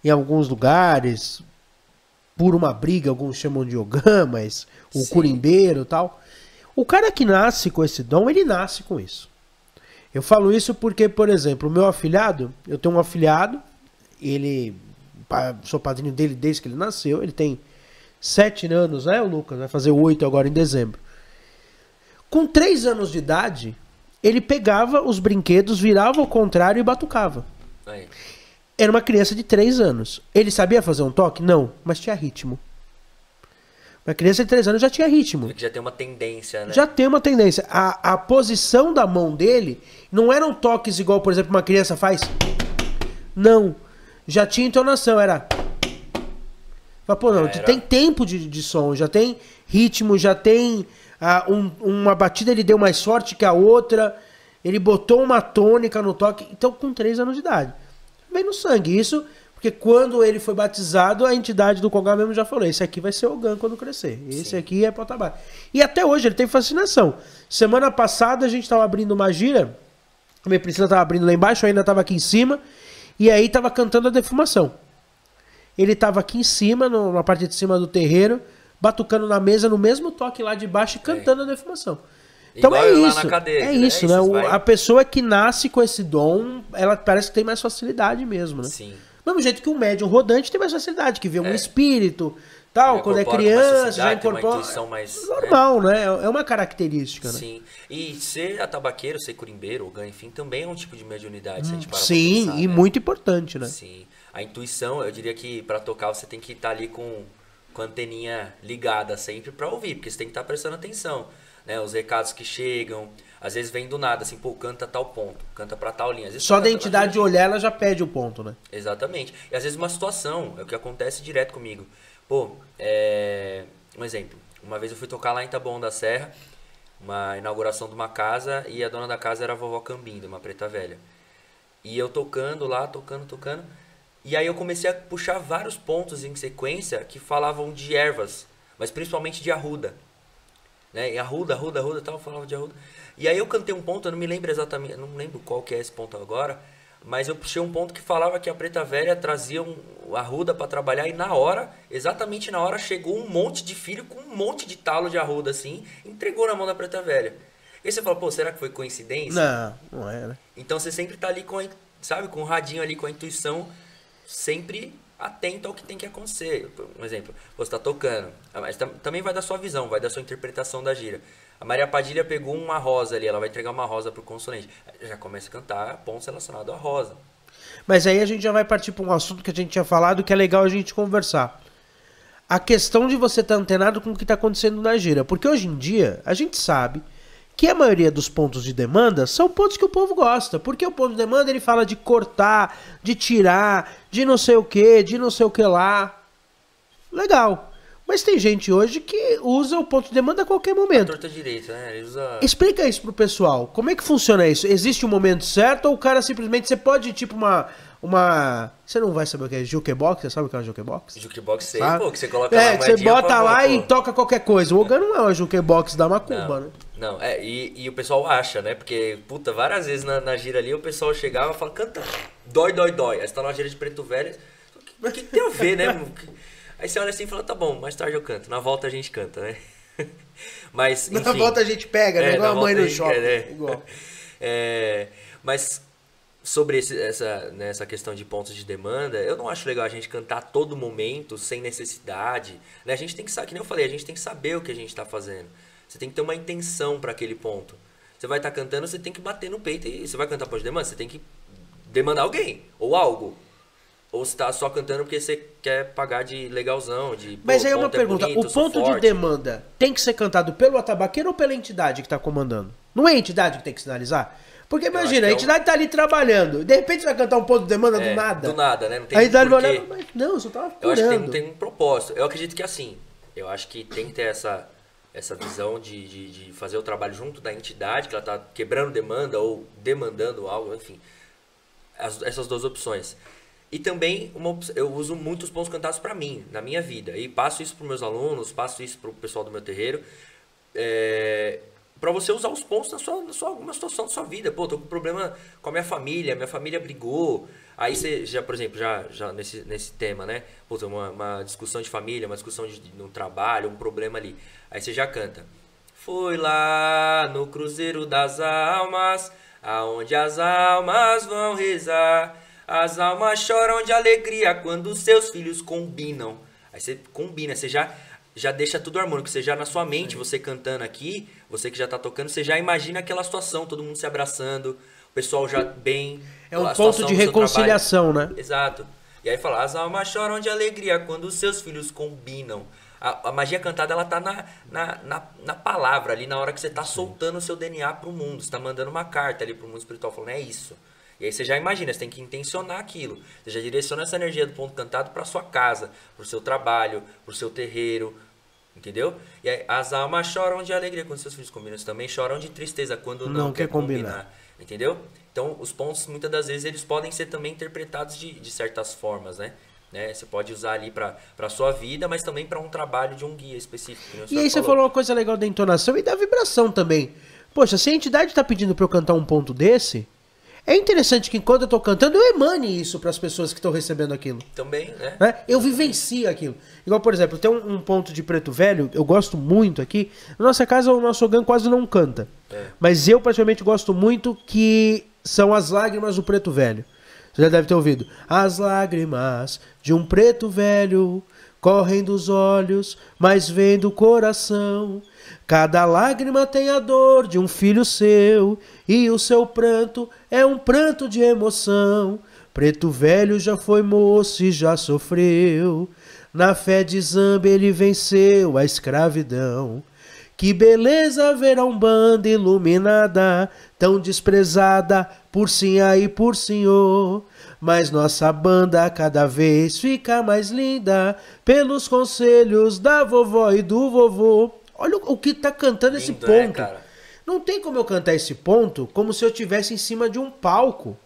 Em alguns lugares, por uma briga, alguns chamam de ogã, mas o curimbeiro e tal. O cara que nasce com esse dom, ele nasce com isso. Eu falo isso porque, por exemplo, o meu afilhado, eu tenho um afilhado, sou padrinho dele desde que ele nasceu, ele tem 7 anos, né, o Lucas? Vai fazer 8 agora em dezembro. Com 3 anos de idade, ele pegava os brinquedos, virava ao contrário e batucava. Aí. Era uma criança de 3 anos. Ele sabia fazer um toque? Não, mas tinha ritmo. Uma criança de 3 anos já tinha ritmo. Já tem uma tendência, né? Já tem uma tendência. A posição da mão dele não eram toques igual, por exemplo, uma criança faz. Não. Já tinha entonação, era... Pô, não, tem tempo de som, já tem ritmo, já tem... uma batida ele deu mais forte que a outra, ele botou uma tônica no toque, então com 3 anos de idade. Vem no sangue, isso, porque quando ele foi batizado, a entidade do Congá mesmo já falou, esse aqui vai ser Ogã quando crescer, esse aqui é Potabá. E até hoje ele tem fascinação. Semana passada a gente tava abrindo uma gira, a minha Priscila tava abrindo lá embaixo, eu ainda tava aqui em cima, e aí tava cantando a defumação. Ele tava aqui em cima, na parte de cima do terreiro, batucando na mesa no mesmo toque lá de baixo e cantando a defumação. Então igual é lá isso. Na cadeia, é isso, né? Vai... A pessoa que nasce com esse dom, ela parece que tem mais facilidade mesmo, né? Sim. Do mesmo jeito que um médium rodante tem mais facilidade, que vê um espírito, tal, quando é criança, já incorpora. Mais, normal, né? É uma característica, né? Sim. E ser atabaqueiro, ser curimbeiro, Ogã, enfim, também é um tipo de mediunidade, se a gente parar sim, pra pensar, e né? muito importante, né? Sim. A intuição, eu diria que para tocar você tem que estar ali com a anteninha ligada sempre para ouvir, porque você tem que estar prestando atenção, né? Os recados que chegam, às vezes vem do nada, assim, pô, canta tal ponto, canta para tal linha. Às vezes só da entidade de olhar, ela já pede o ponto, né? Exatamente. E às vezes uma situação, é o que acontece direto comigo. Pô, um exemplo, uma vez eu fui tocar lá em Taboão da Serra, uma inauguração de uma casa, e a dona da casa era a vovó Cambinda, uma preta velha. E eu tocando lá, tocando. E aí eu comecei a puxar vários pontos em sequência que falavam de ervas, mas principalmente de arruda. né? E Arruda, tal, falava de Arruda. E aí eu cantei um ponto, eu não me lembro exatamente, não lembro qual que é esse ponto agora, mas eu puxei um ponto que falava que a Preta Velha trazia a Arruda pra trabalhar e na hora, exatamente na hora, chegou um monte de filho com um monte de talo de Arruda assim, entregou na mão da Preta Velha. E aí você fala, pô, será que foi coincidência? Não era. Então você sempre tá ali com o radinho ali, com a intuição, sempre atento ao que tem que acontecer. Um exemplo, você tá tocando, mas também vai da sua visão, vai da sua interpretação da gira. A Maria Padilha pegou uma rosa ali, ela vai entregar uma rosa pro consulente. Já começa a cantar pontos relacionados à rosa. Mas aí a gente já vai partir para um assunto que a gente tinha falado que é legal a gente conversar. A questão de você estar antenado com o que está acontecendo na gira. Porque hoje em dia, a gente sabe que a maioria dos pontos de demanda são pontos que o povo gosta. Porque o ponto de demanda ele fala de cortar, de tirar, de não sei o que, de não sei o que lá. Legal. Mas tem gente hoje que usa o ponto de demanda a qualquer momento. A torta direita, né? Ele usa... Explica isso pro pessoal. Como é que funciona isso? Existe um momento certo ou o cara simplesmente... Você pode, tipo, Você não vai saber o que é jukebox? Você sabe o que é uma jukebox? Jukebox sei, Sabe? pô, que você coloca É, uma que você moedinha bota pra lá pô. e toca qualquer coisa. O Ogan não é uma jukebox da Macumba, né? Não, e o pessoal acha, né? Porque, puta, várias vezes na gira ali o pessoal chegava e falava, canta, dói. Aí você tá numa gira de Preto Velho, o que tem a ver, né? Aí você olha assim e fala, tá bom, mais tarde eu canto. Na volta a gente canta, né? Mas, enfim. Na volta a gente pega, né? Igual a mãe no shopping. Igual. Mas sobre essa questão de pontos de demanda, eu não acho legal a gente cantar a todo momento, sem necessidade. Né? A gente tem que saber, que nem eu falei, a gente tem que saber o que a gente tá fazendo. Você tem que ter uma intenção para aquele ponto. Você vai estar cantando, você tem que bater no peito e você vai cantar ponto de demanda, você tem que demandar alguém ou algo. Ou você tá só cantando porque você quer pagar de legalzão, de... Mas aí é uma pergunta, o ponto de demanda tem que ser cantado pelo atabaqueiro ou pela entidade que tá comandando? Não é a entidade que tem que sinalizar? Porque imagina, a entidade tá ali trabalhando, de repente você vai cantar um ponto de demanda do nada. Do nada, né? Não tem a entidade vai porquê. olhar, mas não, eu só tava curando. Eu acho que tem um propósito. Eu acredito que assim, eu acho que tem que ter essa visão de fazer o trabalho junto da entidade, que ela tá quebrando demanda ou demandando algo, enfim. Essas duas opções. E também eu uso muitos pontos cantados para mim, na minha vida. E passo isso para meus alunos, passo isso para o pessoal do meu terreiro. Para você usar os pontos na alguma situação da sua vida. Pô, tô com problema com a minha família brigou. Aí você, já, por exemplo, já nesse tema, né? Pô, tem uma discussão de família, uma discussão no trabalho, um problema ali. Aí você já canta. Foi lá no Cruzeiro das Almas, aonde as almas vão rezar. As almas choram de alegria quando seus filhos combinam. Aí você combina, você já deixa tudo harmônico. Você já na sua mente, você cantando aqui, você que já tá tocando, você já imagina aquela situação, todo mundo se abraçando, o pessoal já bem... É um ponto de reconciliação, né? Exato. E aí fala, as almas choram de alegria quando seus filhos combinam. A magia cantada, ela tá na palavra ali, na hora que você tá soltando o seu DNA pro mundo. Você tá mandando uma carta ali pro mundo espiritual, falando, é isso. E aí você já imagina, você tem que intencionar aquilo. Você já direciona essa energia do ponto cantado para sua casa, para o seu trabalho, para o seu terreiro, entendeu? E aí, as almas choram de alegria quando seus filhos combinam. Você também choram de tristeza quando não quer combinar. Entendeu? Então, os pontos, muitas das vezes, eles podem ser também interpretados de certas formas, né? Você pode usar ali para a sua vida, mas também para um trabalho de um guia específico. E aí você falou uma coisa legal da entonação e da vibração também. Poxa, se a entidade está pedindo para eu cantar um ponto desse... É interessante que enquanto eu tô cantando, eu emane isso para as pessoas que estão recebendo aquilo. Também, né? Eu vivencio aquilo. Igual, por exemplo, tem um ponto de Preto Velho, eu gosto muito aqui. Na nossa casa, o nosso Ogan quase não canta. Mas eu, particularmente, gosto muito, que são as lágrimas do Preto Velho. Você já deve ter ouvido. As lágrimas de um preto velho correm dos olhos, mas vem do coração. Cada lágrima tem a dor de um filho seu, e o seu pranto é um pranto de emoção. Preto Velho já foi moço e já sofreu. Na fé de Zamba ele venceu a escravidão. Que beleza ver a Umbanda iluminada, tão desprezada por Sinhá e por Senhor. Mas nossa banda cada vez fica mais linda, pelos conselhos da vovó e do vovô. Olha o que tá cantando esse ponto. Né, cara? Não tem como eu cantar esse ponto como se eu estivesse em cima de um palco.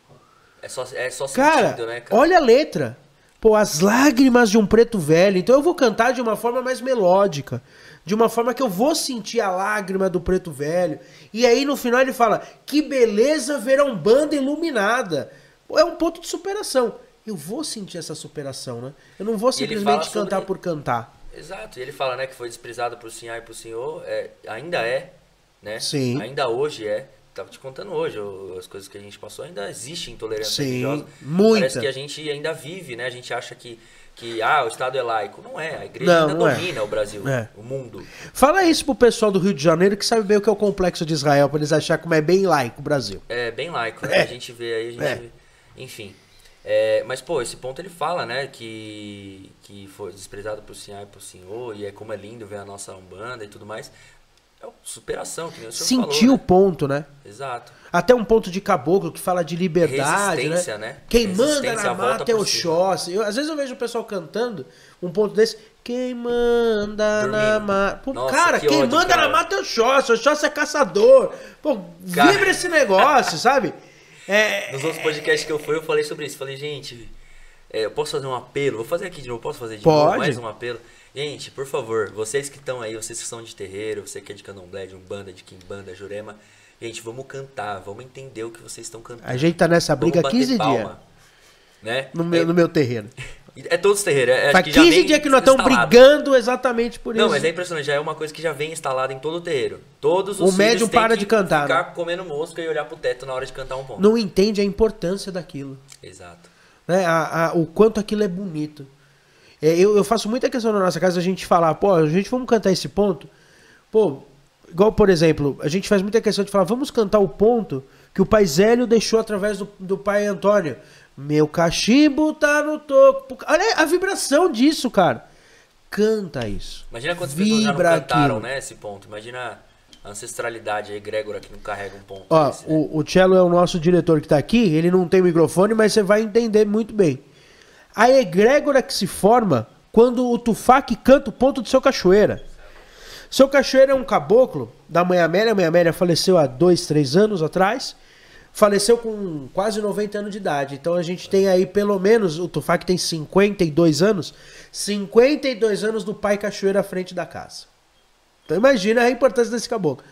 É só cara, sentido, né, cara? Olha a letra. Pô, as lágrimas de um preto velho. Então eu vou cantar de uma forma mais melódica. De uma forma que eu vou sentir a lágrima do preto velho. E aí no final ele fala, que beleza ver a Umbanda iluminada. Pô, é um ponto de superação. Eu vou sentir essa superação, né? Eu não vou simplesmente cantar por cantar. Exato, e ele fala, né, que foi desprezado por Sinhá e por Senhor, ainda é, né? Sim. Ainda hoje é. Tava te contando hoje, as coisas que a gente passou, ainda existe intolerância religiosa. Muita. Parece que a gente ainda vive, né? A gente acha que o Estado é laico. Não é, a igreja ainda domina o Brasil, o mundo. Fala isso pro pessoal do Rio de Janeiro que sabe bem o que é o complexo de Israel, pra eles acharem como é bem laico o Brasil. É, bem laico, né? A gente vê aí, enfim. Mas, pô, esse ponto ele fala, né, que foi desprezado por Sinhá e por Senhor, e como é lindo ver a nossa Umbanda e tudo mais. É superação, que nem o senhor falou. Sentiu o ponto, né? Exato. Até um ponto de caboclo que fala de liberdade, né? Quem manda na mata é Oxóssi. Às vezes eu vejo o pessoal cantando um ponto desse. Quem manda na mata... Pô, nossa, cara, quem ódio, manda na mata é Oxóssi. Oxóssi é caçador. Pô, vibra esse negócio, sabe? Nos outros podcasts que eu fui, eu falei sobre isso. Falei, gente, eu posso fazer um apelo? Vou fazer aqui de novo. Posso fazer de novo mais um apelo? Gente, por favor, vocês que estão aí, vocês que são de terreiro, você que é de candomblé, de umbanda, de quimbanda, jurema, gente, vamos cantar, vamos entender o que vocês estão cantando. A gente tá nessa briga há 15 dias. Né? No meu terreiro. É todos os terreiros. Faz 15 dias que nós estamos brigando exatamente por isso. Não, mas é impressionante, já é uma coisa que já vem instalada em todo o terreiro. Todos os o médium para de cantar. Ficar comendo mosca e olhar pro teto na hora de cantar um ponto. Não entende a importância daquilo. Exato. Né? O quanto aquilo é bonito. Eu faço muita questão na nossa casa a gente falar, pô, a gente vamos cantar esse ponto. Pô, igual por exemplo, a gente faz muita questão de falar, vamos cantar o ponto que o pai Zélio deixou através do pai Antônio. Meu cachimbo tá no toco. Olha a vibração disso, cara. Canta isso. Imagina quantas pessoas já não cantaram, né, esse ponto. Imagina a ancestralidade, a egrégora que não carrega um ponto. Ó, desse, né? o Cello é o nosso diretor que tá aqui, ele não tem microfone, mas você vai entender muito bem. A egrégora que se forma quando o Tufá canta o ponto do seu cachoeira. Seu cachoeira é um caboclo da Mãe Amélia. A Mãe Amélia faleceu há 2, 3 anos atrás. Faleceu com quase 90 anos de idade. Então a gente tem aí pelo menos, o Tufá tem 52 anos. 52 anos do pai cachoeira à frente da casa. Então imagina a importância desse caboclo.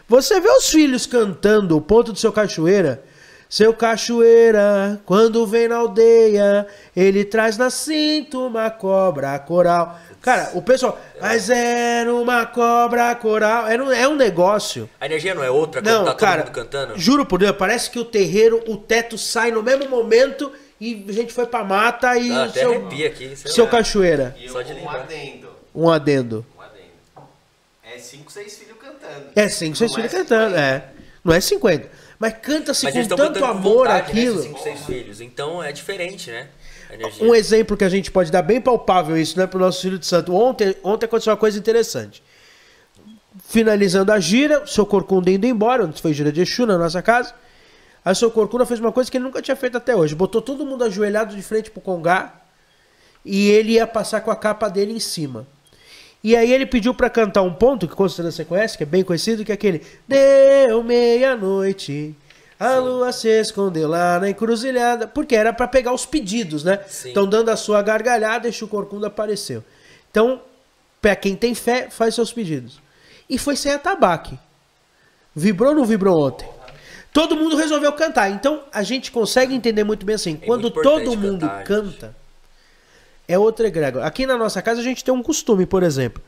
Você vê os filhos cantando o ponto do seu cachoeira... Seu cachoeira, quando vem na aldeia, ele traz na cinta uma cobra coral. Cara, o pessoal, mas era uma cobra coral. É um negócio. A energia não é outra quando tá todo mundo cantando? Juro por Deus, parece que o terreiro, o teto sai no mesmo momento e a gente foi pra mata e até arrepia aqui. Seu cachoeira. E só de lembrar. Um adendo. É 5, 6 filhos cantando. É 5, 6 filhos cantando, Não é 50. Mas canta-se com tanto amor aquilo. Né, 5, 6 filhos. Então é diferente, né? Um exemplo que a gente pode dar bem palpável isso, né, pro nosso filho de santo. Ontem aconteceu uma coisa interessante. Finalizando a gira, o seu Corcunda indo embora, onde foi gira de Exu na nossa casa. Aí o seu Corcunda fez uma coisa que ele nunca tinha feito até hoje. Botou todo mundo ajoelhado de frente pro congá e ele ia passar com a capa dele em cima. E aí ele pediu pra cantar um ponto, que com certeza você conhece, que é bem conhecido, que é aquele deu meia-noite, a lua se escondeu lá na encruzilhada, porque era pra pegar os pedidos, né? Sim. Então dando a sua gargalhada, Exu Corcunda apareceu. Então, pra quem tem fé, faz seus pedidos. E foi sem atabaque. Vibrou ou não vibrou ontem? Todo mundo resolveu cantar. Então a gente consegue entender muito bem assim, quando todo mundo canta... É outra egrégora. Aqui na nossa casa a gente tem um costume, por exemplo.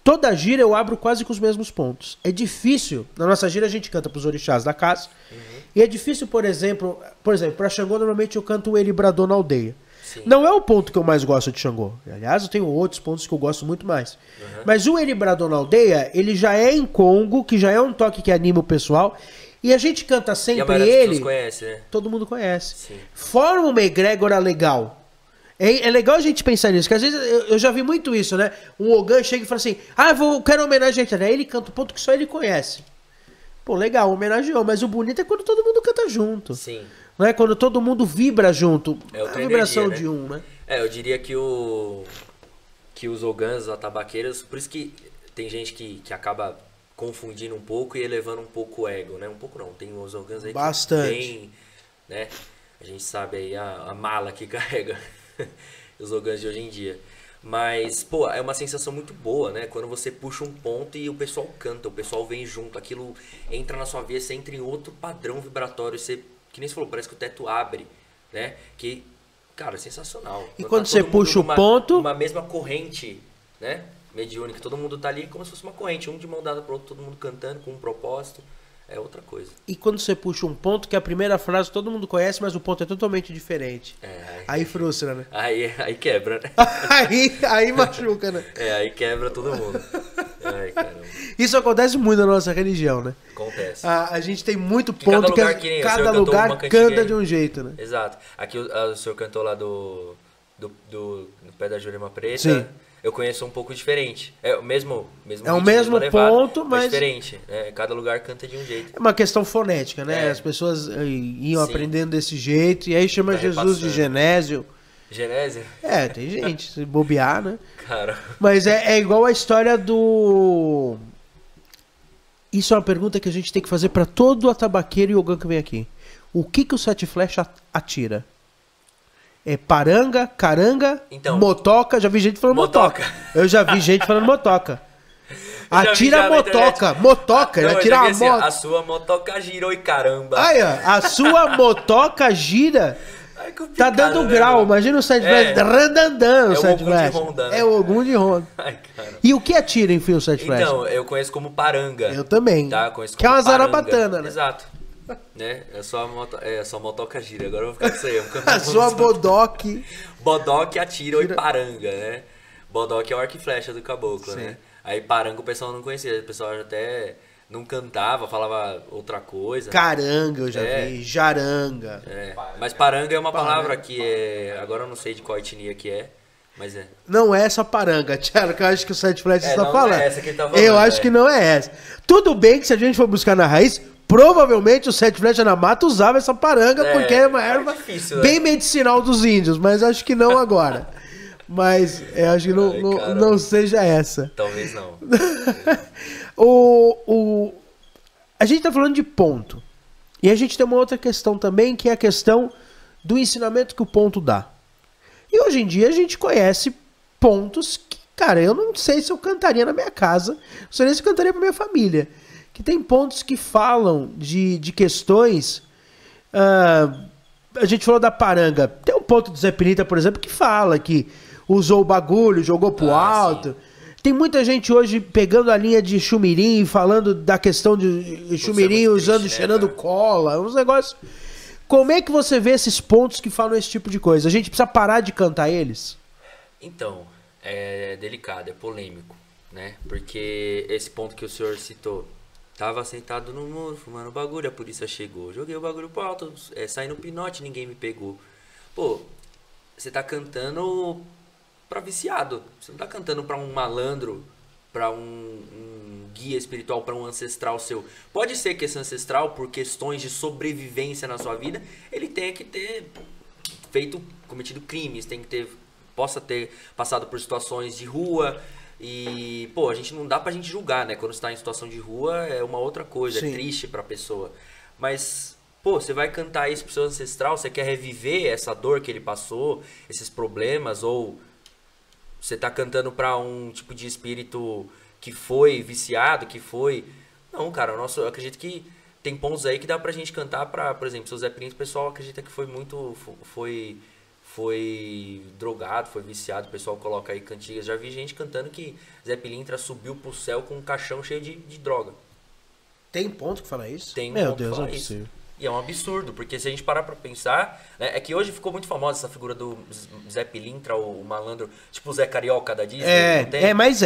Toda gira eu abro quase com os mesmos pontos. É difícil. Na nossa gira a gente canta pros orixás da casa. E é difícil, por exemplo, para Xangô normalmente eu canto o Elibrador na aldeia. Sim. Não é o ponto que eu mais gosto de Xangô. Aliás, eu tenho outros pontos que eu gosto muito mais. Mas o Elibrador na aldeia, ele já é em Congo, que já é um toque que anima o pessoal. E a gente canta sempre ele. Conhece, né? Todo mundo conhece. Sim. Forma uma egrégora legal. É legal a gente pensar nisso, que às vezes eu já vi muito isso, né? Um Ogã chega e fala assim, quero homenagear a gente. Aí ele canta o ponto que só ele conhece. Pô, legal, homenageou, mas o bonito é quando todo mundo canta junto. Sim. Não é quando todo mundo vibra junto. É outra a vibração energia, né? de um, né? Eu diria que os Ogãs, os atabaqueiros, por isso que tem gente que acaba confundindo um pouco e elevando um pouco o ego, né? Um pouco não, tem os Ogãs aí bastante. Que tem, né? A gente sabe aí a mala que carrega. os ogãs de hoje em dia. Mas, pô, é uma sensação muito boa, né? Quando você puxa um ponto e o pessoal canta, o pessoal vem junto, aquilo entra na sua vida, você entra em outro padrão vibratório, você, que nem você falou, parece que o teto abre, né? Que, cara, é sensacional. E quando você puxa o ponto... Uma mesma corrente, né? Mediúnica, todo mundo tá ali como se fosse uma corrente, um de mão dada pro outro, todo mundo cantando com um propósito. É outra coisa. E quando você puxa um ponto, que a primeira frase todo mundo conhece, mas o ponto é totalmente diferente. Aí frustra, né? Aí quebra, né? aí machuca, né? Aí quebra todo mundo. Ai, caramba. Isso acontece muito na nossa religião, né? Acontece. A gente tem muito ponto que cada lugar canta de um jeito, né? Exato. Aqui o senhor cantou lá no pé da Jurema Preta. Sim. Eu conheço um pouco diferente. É o mesmo é o mesmo ponto, mas diferente. Cada lugar canta de um jeito. É uma questão fonética, né? As pessoas iam aprendendo desse jeito e aí chama Jesus de Genésio. Genésio? Tem gente, se bobear, né? Cara. Mas é igual a história do... Isso é uma pergunta que a gente tem que fazer para todo atabaqueiro e ogã que vem aqui. O que o Sete Flechas atira? É paranga, caranga, então, motoca. Já vi gente falando motoca. Eu já vi gente falando motoca. Atira motoca. Motoca, ele atira a moto. A sua motoca girou e caramba. Aí, ó. A sua motoca gira. Tá dando grau. Né, imagina o Sete Flechas. Randandando o Sete Flechas. Né? É o Ogum de Honda. E o que atira, enfim, o Sete Flechas? Então, eu conheço como paranga. Eu também. Tá? Conheço como que é uma zarabatana, né? Exato. Né? É só a motoca gira. Agora eu vou ficar com isso aí. A sua bodoque. Bodoque atira ou paranga, né? Bodoque é o arco e flecha do caboclo, né? Aí paranga o pessoal não conhecia. O pessoal até não cantava, falava outra coisa. Caranga eu já vi. Jaranga. Mas paranga é uma palavra que é... Agora eu não sei de qual etnia que é. Mas é. Não é essa paranga, Thiago, que eu acho que o Sete Flechas está falando. Não é essa que ele tá falando. Eu acho que não é essa. Tudo bem que se a gente for buscar na raiz, provavelmente o Sete Flechas na Mata usava essa paranga, porque é uma erva difícil, bem medicinal dos índios, mas acho que não agora. Mas eu acho que não seja essa. Talvez não. A gente está falando de ponto. E a gente tem uma outra questão também, que é a questão do ensinamento que o ponto dá. E hoje em dia a gente conhece pontos que, cara, eu não sei se eu cantaria na minha casa, não sei nem se eu cantaria pra minha família. Que tem pontos que falam de questões... a gente falou da paranga. Tem um ponto do Zé Pilintra, por exemplo, que fala que usou o bagulho, jogou pro alto. Sim. Tem muita gente hoje pegando a linha de chumirim e falando da questão de chumirim usando, triste, cheirando cola, uns negócios... Como é que você vê esses pontos que falam esse tipo de coisa? A gente precisa parar de cantar eles? Então, é delicado, é polêmico, né? Porque esse ponto que o senhor citou, tava sentado no muro, fumando bagulho, a polícia chegou. Joguei o bagulho pro alto, saí no pinote, ninguém me pegou. Pô, você tá cantando pra viciado. Você não tá cantando pra um malandro, pra um guia espiritual, para um ancestral seu. Pode ser que esse ancestral, por questões de sobrevivência na sua vida, ele tenha que ter cometido crimes, possa ter passado por situações de rua. E, pô, a gente não dá pra gente julgar, né? Quando você tá em situação de rua é uma outra coisa, Sim. É triste pra pessoa. Mas, pô, você vai cantar isso pro seu ancestral, você quer reviver essa dor que ele passou, esses problemas, ou você tá cantando pra um tipo de espírito que foi viciado, que foi... Não, cara, eu acredito que tem pontos aí que dá pra gente cantar pra, por exemplo, seu Zé Pilintra, o pessoal acredita que foi muito... Foi drogado, foi viciado, o pessoal coloca aí cantigas. Já vi gente cantando que Zé Pilintra subiu pro céu com um caixão cheio de droga. Tem ponto que fala isso? Tem ponto que fala isso. E é um absurdo, porque se a gente parar pra pensar, né, é que hoje ficou muito famosa essa figura do Zé Pilintra, o malandro, tipo o Zé Carioca da Disney. Mas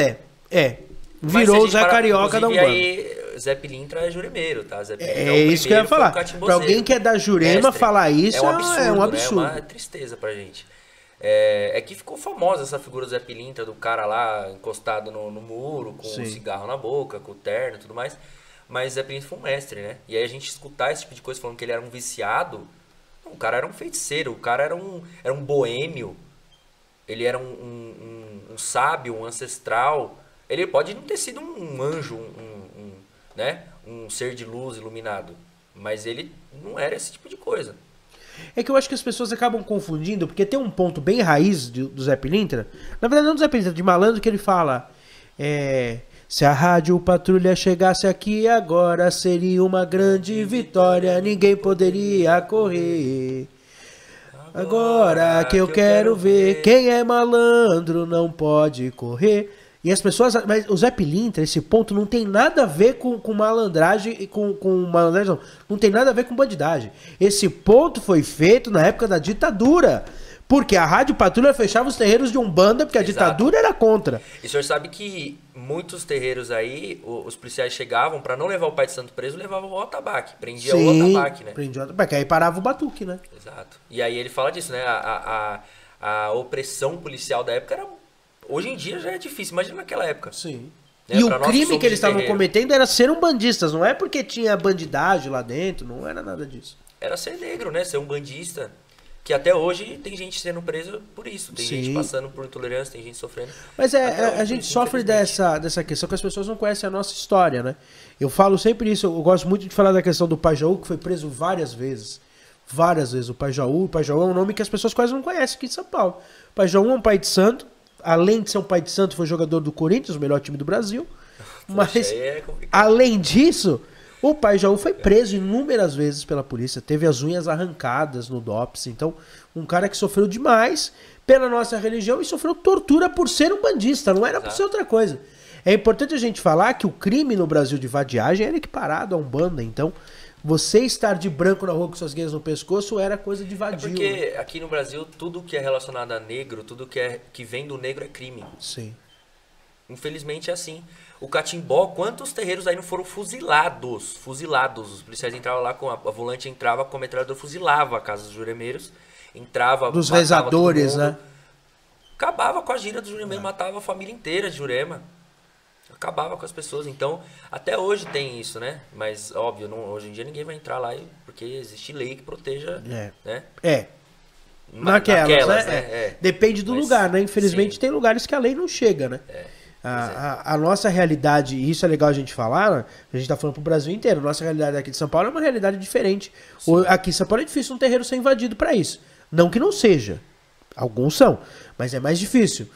virou o Zé Carioca da Umbanda. Aí, Zé Pilintra é juremeiro, tá? Zé Pilintra é isso que eu ia falar. Pra alguém que é da Jurema falar isso é um absurdo. Né? É uma tristeza pra gente. É que ficou famosa essa figura do Zé Pilintra, do cara lá encostado no muro, com um cigarro na boca, com o terno e tudo mais. Mas Zé Pilintra foi um mestre, né? E aí a gente escutar esse tipo de coisa falando que ele era um viciado... Não, o cara era um feiticeiro, o cara era um boêmio. Ele era um sábio, um ancestral... Ele pode não ter sido um anjo, né? Um ser de luz iluminado. Mas ele não era esse tipo de coisa. É que eu acho que as pessoas acabam confundindo, porque tem um ponto bem raiz do Zé Pilintra. Na verdade, não do Zé Pilintra, de Malandro, que ele fala... se a Rádio Patrulha chegasse aqui agora, seria uma grande vitória, ninguém poderia correr. Agora que eu quero ver, quem é malandro não pode correr. E as pessoas... Mas o Zé Pilintra, esse ponto não tem nada a ver com malandragem e com malandragem, não tem nada a ver com bandidagem. Esse ponto foi feito na época da ditadura. Porque a Rádio Patrulha fechava os terreiros de Umbanda, porque a ditadura era contra. E o senhor sabe que muitos terreiros aí, os policiais chegavam, pra não levar o pai de santo preso, levavam o atabaque. Prendia o atabaque, né? Prendia o atabaque, aí parava o batuque, né? Exato. E aí ele fala disso, né? A opressão policial da época era... Hoje em dia já é difícil, imagina naquela época. Sim. Né? E o crime que eles estavam cometendo era ser um bandistas, não é porque tinha bandidagem lá dentro, não era nada disso. Era ser negro, né? Ser um bandista. Que até hoje tem gente sendo presa por isso. Tem gente passando por intolerância, tem gente sofrendo. Mas a gente sofre dessa questão que as pessoas não conhecem a nossa história, né? Eu falo sempre isso, eu gosto muito de falar da questão do Pai Jaú, que foi preso várias vezes. Várias vezes o Pai Jaú. O Pai Jaú é um nome que as pessoas quase não conhecem aqui em São Paulo. O Pai Jaú é um pai de santo. Além de ser um pai de santo, foi jogador do Corinthians, o melhor time do Brasil. Mas, além disso, o Pai Jaú foi preso inúmeras vezes pela polícia. Teve as unhas arrancadas no DOPS. Então, um cara que sofreu demais pela nossa religião e sofreu tortura por ser um bandista. Não era por ser outra coisa. É importante a gente falar que o crime no Brasil de vadiagem era equiparado a Umbanda. Então, você estar de branco na rua com suas guias no pescoço era coisa de vadio. É porque aqui no Brasil, tudo que é relacionado a negro, tudo que vem do negro é crime. Sim. Infelizmente é assim. O Catimbó, quantos terreiros aí não foram fuzilados? Fuzilados. Os policiais entravam lá, com a volante entrava com a metralhadora, fuzilava a casa dos juremeiros. Entrava... Dos rezadores, né? Acabava com a gira dos juremeiros, matava a família inteira de Jurema. Acabava com as pessoas. Então, até hoje tem isso, né? Mas, óbvio, hoje em dia ninguém vai entrar lá porque existe lei que proteja, né? Naquelas, né? Depende do lugar, né? Infelizmente tem lugares que a lei não chega, né? A nossa realidade, e isso é legal a gente falar, né? A gente tá falando pro Brasil inteiro, a nossa realidade aqui de São Paulo é uma realidade diferente. Aqui em São Paulo é difícil um terreiro ser invadido para isso. Não que não seja. Alguns são, mas é mais difícil.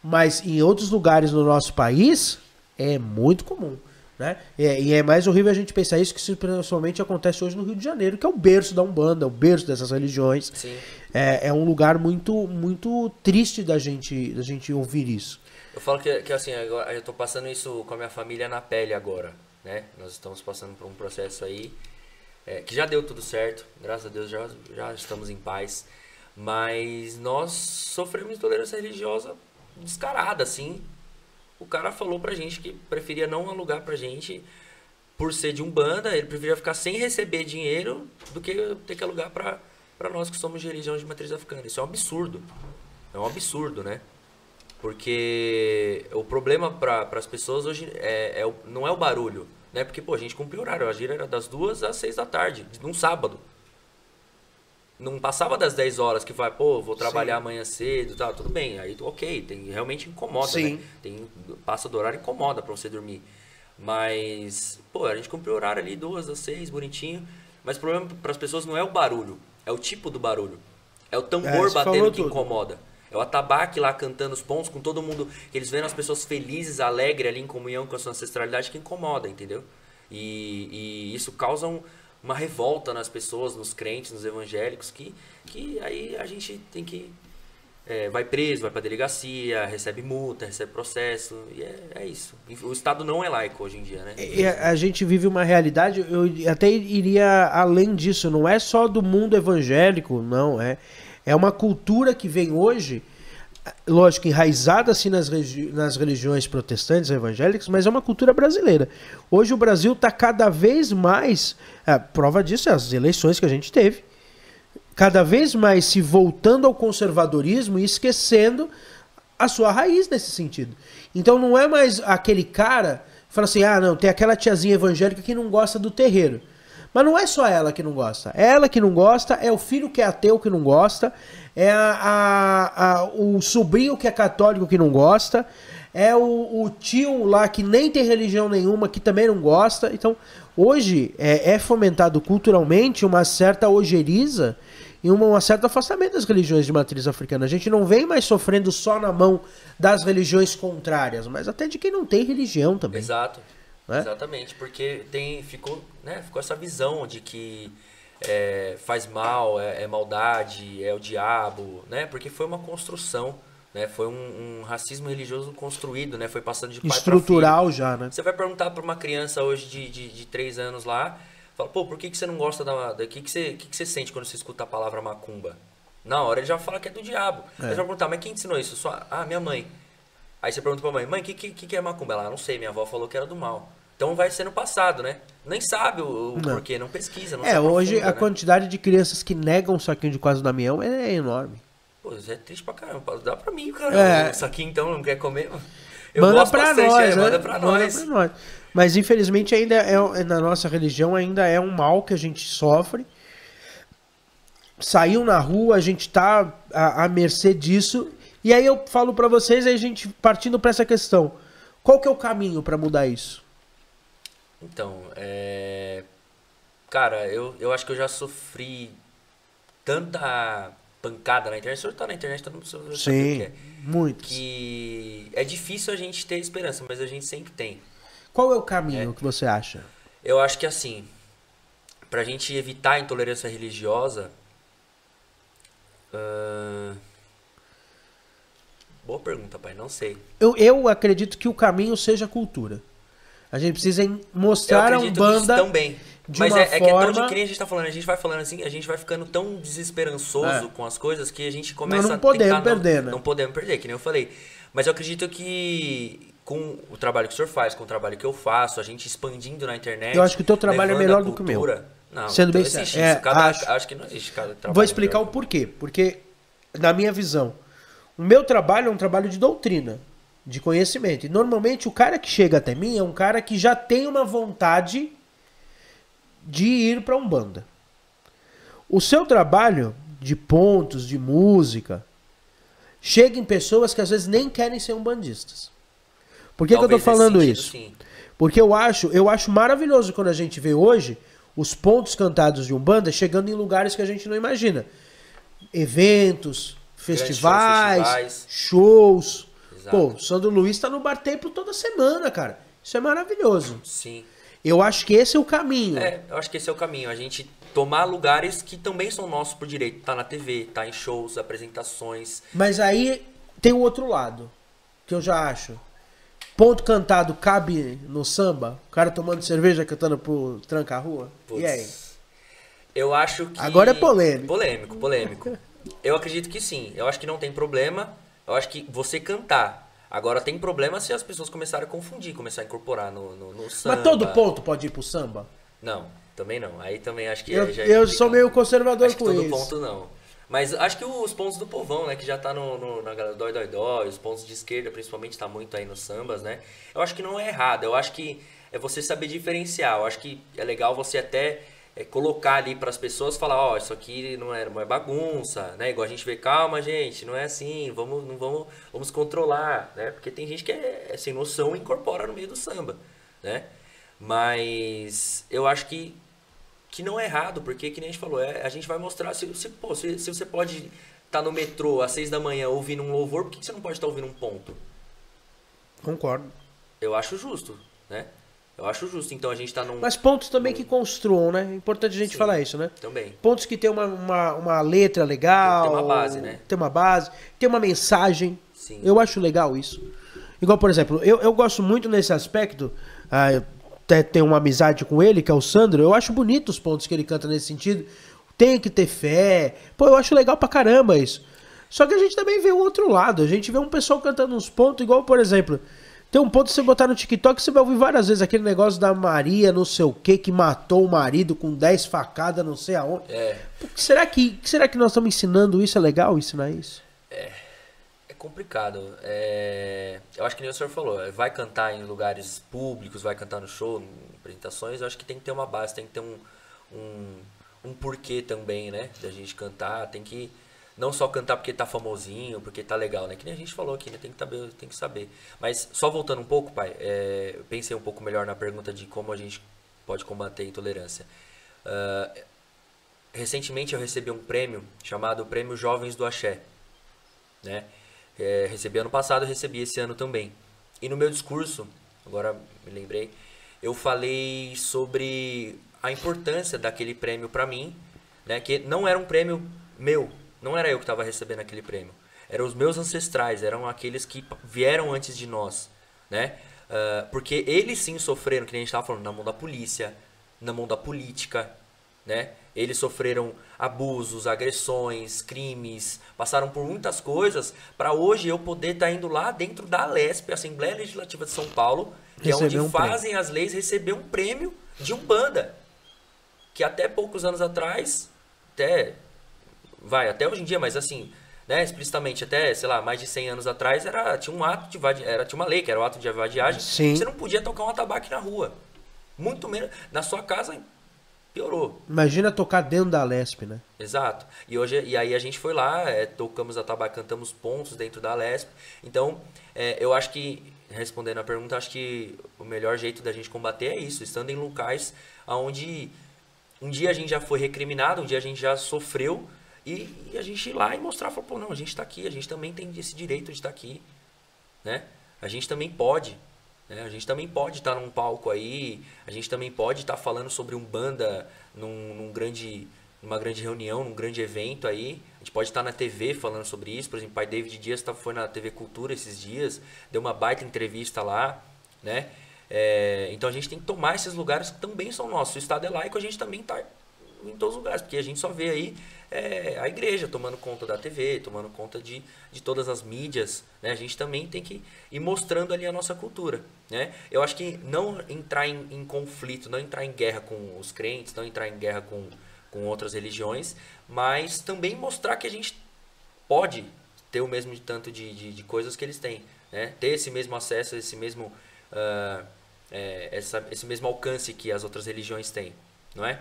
Mas em outros lugares no nosso país... é muito comum, né? E é mais horrível a gente pensar isso, que isso principalmente acontece hoje no Rio de Janeiro, que é o berço da Umbanda, o berço dessas religiões. Sim. É um lugar muito, muito triste da gente ouvir isso. Eu falo que assim, agora, eu tô passando isso com a minha família na pele agora, né? Nós estamos passando por um processo aí, que já deu tudo certo, graças a Deus já estamos em paz, mas nós sofremos intolerância religiosa descarada, assim. O cara falou pra gente que preferia não alugar pra gente por ser de Umbanda, ele preferia ficar sem receber dinheiro do que ter que alugar pra nós que somos de religião de matriz africana. Isso é um absurdo. É um absurdo, né? Porque o problema para as pessoas hoje não é o barulho, né? Porque, pô, a gente cumpre o horário. A gira era das 2 às 6 da tarde, num sábado. Não passava das 10 horas que vai, pô, vou trabalhar amanhã cedo e tal, tudo bem. Aí, ok, realmente incomoda, né? Passa do horário, incomoda pra você dormir. Mas, pô, a gente cumpriu o horário ali, 2 às 6, bonitinho. Mas o problema pras pessoas não é o barulho, é o tipo do barulho. É o tambor batendo que incomoda. É o atabaque lá cantando os pontos com todo mundo, que eles vendo as pessoas felizes, alegres ali em comunhão com a sua ancestralidade, que incomoda, entendeu? E isso causa uma revolta nas pessoas, nos crentes, nos evangélicos, que aí a gente tem que... vai preso, vai pra delegacia, recebe multa, recebe processo, e é isso. O Estado não é laico hoje em dia, né? A gente vive uma realidade, eu até iria além disso, não é só do mundo evangélico, não, é uma cultura que vem hoje, lógico, enraizada assim nas religiões protestantes, evangélicas, mas é uma cultura brasileira. Hoje o Brasil está cada vez mais, prova disso é as eleições que a gente teve, cada vez mais se voltando ao conservadorismo e esquecendo a sua raiz nesse sentido. Então não é mais aquele cara que fala assim, não, tem aquela tiazinha evangélica que não gosta do terreiro. Mas não é só ela que não gosta. É ela que não gosta, é o filho que é ateu que não gosta, é o sobrinho que é católico que não gosta, é o tio lá que nem tem religião nenhuma que também não gosta. Então, hoje é fomentado culturalmente uma certa ojeriza e um certo afastamento das religiões de matriz africana. A gente não vem mais sofrendo só na mão das religiões contrárias, mas até de quem não tem religião também. Exato. Né? Exatamente, porque ficou essa visão de que faz mal, é maldade, é o diabo, né? Porque foi uma construção, né? Foi um racismo religioso construído, né? Foi passando de pai para filho. Estrutural já, né? Você vai perguntar para uma criança hoje de 3 anos lá, fala, pô, por que você não gosta da... O que você sente quando você escuta a palavra macumba? Na hora ele já fala que é do diabo. Aí você vai perguntar, mas quem ensinou isso? Minha mãe. Aí você pergunta pra mãe, o que é macumba? Ela, não sei, minha avó falou que era do mal. Então vai ser no passado, né? Nem sabe o porquê, não pesquisa, não se aprofunda, hoje a né? quantidade de crianças que negam o saquinho de quase Damião é enorme. Pô, isso é triste pra caramba. Dá pra mim, cara. Isso aqui então não quer comer? Eu manda gosto pra bastante, nós, né? Manda pra nós. Manda pra nós. Mas infelizmente ainda na nossa religião ainda é um mal que a gente sofre. Saiu na rua, a gente tá à mercê disso. E aí eu falo pra vocês, aí a gente partindo pra essa questão. Qual que é o caminho pra mudar isso? Então, cara, eu acho que eu já sofri tanta pancada na internet. O senhor tá na internet, todo mundo sabe o que é. Muito. Que é difícil a gente ter esperança, mas a gente sempre tem. Qual é o caminho que você acha? Eu acho que assim, pra gente evitar a intolerância religiosa... Boa pergunta, pai, não sei. Eu acredito que o caminho seja a cultura. A gente precisa mostrar a Umbanda também. de Mas uma é que é tão forma... que nem a gente tá falando, a gente vai falando assim, a gente vai ficando tão desesperançoso com as coisas que a gente começa não podemos a perder, né? Não podemos perder, que nem eu falei. Mas eu acredito que com o trabalho que o senhor faz, com o trabalho que eu faço, a gente expandindo na internet... Eu acho que o teu trabalho é melhor do que o meu. Não, sendo então bem existe sério. isso. Acho que não existe cada trabalho. Vou explicar o porquê. Porque, na minha visão, o meu trabalho é um trabalho de doutrina, de conhecimento. E normalmente o cara que chega até mim é um cara que já tem uma vontade de ir para Umbanda. O seu trabalho de pontos, de música, chega em pessoas que às vezes nem querem ser umbandistas. Por que eu tô falando isso? Sim. Porque eu acho maravilhoso quando a gente vê hoje os pontos cantados de Umbanda chegando em lugares que a gente não imagina. Eventos, festivais, shows. Exato. Pô, o Sandro Luiz tá no Bar Templo toda semana, cara. Isso é maravilhoso. Sim. Eu acho que esse é o caminho. Eu acho que esse é o caminho. A gente tomar lugares que também são nossos por direito. Tá na TV, tá em shows, apresentações. Mas aí tem o outro lado, que eu já acho. Ponto cantado cabe no samba? O cara tomando cerveja cantando pro tranca-rua? E aí? Eu acho que... Agora é polêmico. Polêmico. Eu acredito que sim. Eu acho que não tem problema. Eu acho que você cantar. Agora tem problema se as pessoas começarem a confundir, começar a incorporar no samba. Mas todo ponto pode ir pro samba? Não, também não. Aí também acho que eu sou meio conservador acho que com todo isso. Ponto não. Mas acho que os pontos do povão, né, que já tá na galera dói, os pontos de esquerda principalmente tá muito aí nos sambas, né? Eu acho que não é errado. Eu acho que é você saber diferenciar. Eu acho que é legal você até colocar ali para as pessoas, falar, ó, isso aqui não é bagunça, né? Igual a gente vê, calma, gente, não é assim, vamos controlar, né? Porque tem gente que é sem noção e incorpora no meio do samba, né? Mas eu acho que não é errado, porque que nem a gente falou, a gente vai mostrar, se você pode estar no metrô às 6 da manhã ouvindo um louvor, por que você não pode estar ouvindo um ponto? Concordo. Eu acho justo, né? Eu acho justo, então a gente tá num... Mas pontos também que construam, né? É importante a gente falar isso, né? Também. Pontos que tem uma letra legal. Tem uma base, né? Tem uma base, tem uma mensagem. Sim. Eu acho legal isso. Igual, por exemplo, eu gosto muito nesse aspecto, eu até tenho uma amizade com ele, que é o Sandro, eu acho bonito os pontos que ele canta nesse sentido. Tem que ter fé. Pô, eu acho legal pra caramba isso. Só que a gente também vê o outro lado. A gente vê um pessoal cantando uns pontos, igual, por exemplo... Tem um ponto que você botar no TikTok, você vai ouvir várias vezes aquele negócio da Maria, não sei o que matou o marido com 10 facadas, não sei aonde. Será que nós estamos ensinando isso? É legal ensinar isso? É complicado. Eu acho que nem o senhor falou, vai cantar em lugares públicos, vai cantar no show, em apresentações, eu acho que tem que ter uma base, tem que ter um porquê também, né? Da gente cantar, tem que... Não só cantar porque tá famosinho, porque tá legal, né? Que nem a gente falou aqui, né? Tem que saber. Mas só voltando um pouco, pai, eu pensei um pouco melhor na pergunta de como a gente pode combater a intolerância. recentemente eu recebi um prêmio chamado Prêmio Jovens do Axé, né? Recebi ano passado, eu recebi esse ano também. E no meu discurso, agora me lembrei, eu falei sobre a importância daquele prêmio para mim, né? Que não era um prêmio meu, não era eu que estava recebendo aquele prêmio. Eram os meus ancestrais, eram aqueles que vieram antes de nós, né? Porque eles sim sofreram, que nem a gente estava falando, na mão da polícia, na mão da política, né? Eles sofreram abusos, agressões, crimes, passaram por muitas coisas para hoje eu poder estar indo lá dentro da Alesp, Assembleia Legislativa de São Paulo, que é onde fazem as leis, receber um prêmio de Umbanda. Que até poucos anos atrás, até hoje em dia, mas assim, né, explicitamente até, sei lá, mais de 100 anos atrás, tinha um ato de tinha uma lei, que era o ato de vadiagem. Sim. Você não podia tocar um atabaque na rua. Muito menos. Na sua casa, piorou. Imagina tocar dentro da Alesp, né? Exato. E aí a gente foi lá, tocamos atabaque, cantamos pontos dentro da Alesp. Então, eu acho que, respondendo a pergunta, acho que o melhor jeito da gente combater é isso, estando em locais onde um dia a gente já foi recriminado, um dia a gente já sofreu, e a gente ir lá e mostrar, falar, pô, não, a gente está aqui, a gente também tem esse direito de estar aqui, né? A gente também pode, né? A gente também pode estar num palco aí, a gente também pode estar falando sobre Umbanda numa grande reunião, num grande evento aí, a gente pode estar na TV falando sobre isso, por exemplo, o pai David Dias foi na TV Cultura esses dias, deu uma baita entrevista lá, né? Então a gente tem que tomar esses lugares que também são nossos. O Estado é laico, a gente também está em todos os lugares, porque a gente só vê aí a igreja tomando conta da TV, tomando conta de todas as mídias, né? A gente também tem que ir mostrando ali a nossa cultura, né? Eu acho que não entrar em conflito, não entrar em guerra com os crentes, não entrar em guerra com outras religiões, mas também mostrar que a gente pode ter o mesmo tanto de coisas que eles têm, né? Ter esse mesmo acesso, esse mesmo esse mesmo alcance que as outras religiões têm, não é?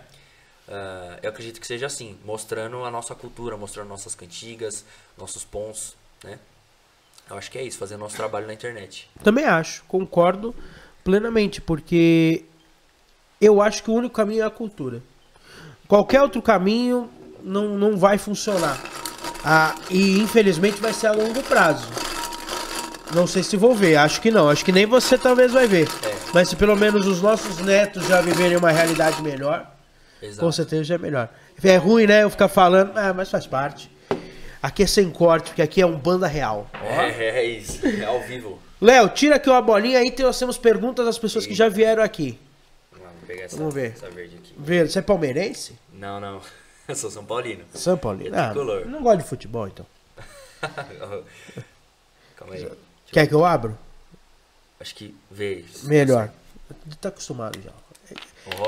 Eu acredito que seja assim, mostrando a nossa cultura, mostrando nossas cantigas, nossos pontos, né? Eu acho que é isso, fazer nosso trabalho na internet. Também acho, concordo plenamente, porque eu acho que o único caminho é a cultura. Qualquer outro caminho não vai funcionar. E infelizmente vai ser a longo prazo. Não sei se vou ver, acho que não. Acho que nem você talvez vai ver. Mas se pelo menos os nossos netos já viverem uma realidade melhor, exato, com certeza já é melhor. É ruim, né? Eu ficar falando, mas faz parte. Aqui é sem corte, porque aqui é um banda real. É isso, é ao vivo. Léo, tira aqui uma bolinha aí, nós temos perguntas das pessoas que já vieram aqui. Vamos pegar Vamos ver. Essa verde aqui. Verde, você é palmeirense? Não. Eu sou São Paulino. São Paulino? Tricolor. Não gosto de futebol, então. Calma aí. Quer que eu abro? Acho que vê. Melhor. Tá acostumado já.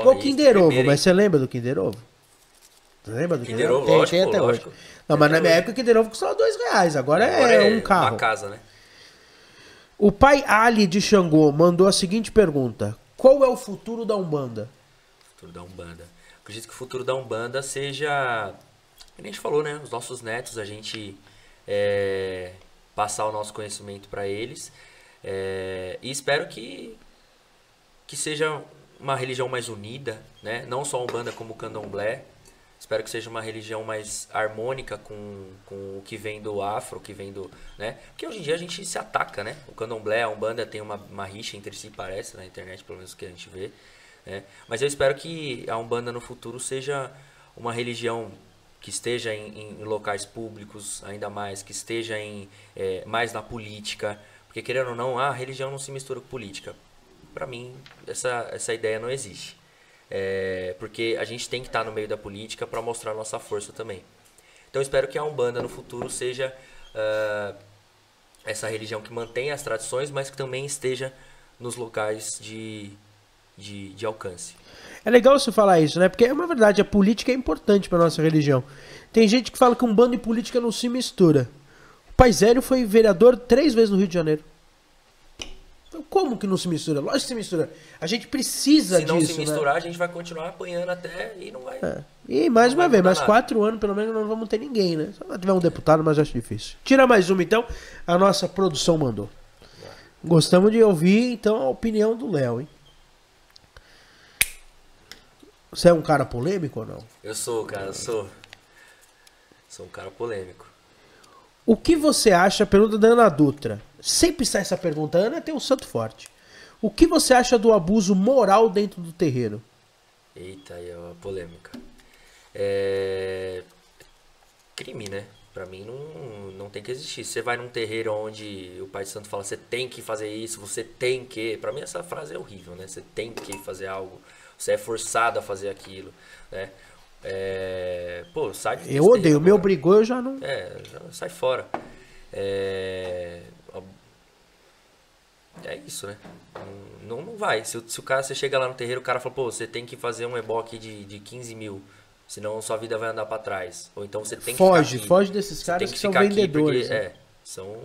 O Kinder Ovo, mas você lembra do Kinder Ovo? Você lembra do Kinder Ovo? Lógico, tem até lógico. hoje. Não, mas na minha época o Kinder Ovo custava R$2. Agora é um carro. Uma casa, né? O pai Ali de Xangô mandou a seguinte pergunta: qual é o futuro da Umbanda? Futuro da Umbanda. Acredito que o futuro da Umbanda seja, como a gente falou, né? Os nossos netos, a gente passar o nosso conhecimento para eles. E espero que seja uma religião mais unida, né? Não só a Umbanda como o Candomblé. Espero que seja uma religião mais harmônica com o que vem do afro, que vem do, né? Porque hoje em dia a gente se ataca, né? O Candomblé, a Umbanda tem uma rixa entre si, parece, na internet, pelo menos que a gente vê, né? Mas eu espero que a Umbanda no futuro seja uma religião que esteja em locais públicos, ainda mais, que esteja mais na política. Porque, querendo ou não, a religião não se mistura com política. Para mim, essa ideia não existe. Porque a gente tem que estar no meio da política para mostrar a nossa força também. Então, eu espero que a Umbanda no futuro seja essa religião que mantenha as tradições, mas que também esteja nos locais de alcance. É legal você falar isso, né? Porque é uma verdade, a política é importante para nossa religião. Tem gente que fala que Umbanda e política não se mistura. O Pai Zélio foi vereador 3 vezes no Rio de Janeiro. Então, como que não se mistura? Lógico que se mistura. A gente precisa disso, né? Se não se misturar, a gente vai continuar apanhando até e não vai... E mais uma vez, mais 4 anos, pelo menos, não vamos ter ninguém, né? Só tiver um deputado, mas acho difícil. Tira mais uma, então. A nossa produção mandou. Gostamos de ouvir, então, a opinião do Léo, hein? Você é um cara polêmico ou não? Eu sou, cara, eu sou. Sou um cara polêmico. O que você acha, pergunta da Ana Dutra, sempre sai essa pergunta, a Ana tem um santo forte. O que você acha do abuso moral dentro do terreiro? Eita, aí é uma polêmica. Crime, né? Pra mim não tem que existir. Você vai num terreiro onde o Pai de Santo fala, você tem que fazer isso, você tem que... Pra mim essa frase é horrível, né? Você tem que fazer algo, você é forçado a fazer aquilo, né? Pô, sai de Eu odeio, me obrigou, eu já não... já sai fora. É isso, né? Não vai. Se o cara, você chega lá no terreiro, o cara fala, pô, você tem que fazer um ebó aqui de 15 mil, senão sua vida vai andar pra trás. Ou então você tem que foge desses caras que são vendedores. Porque, são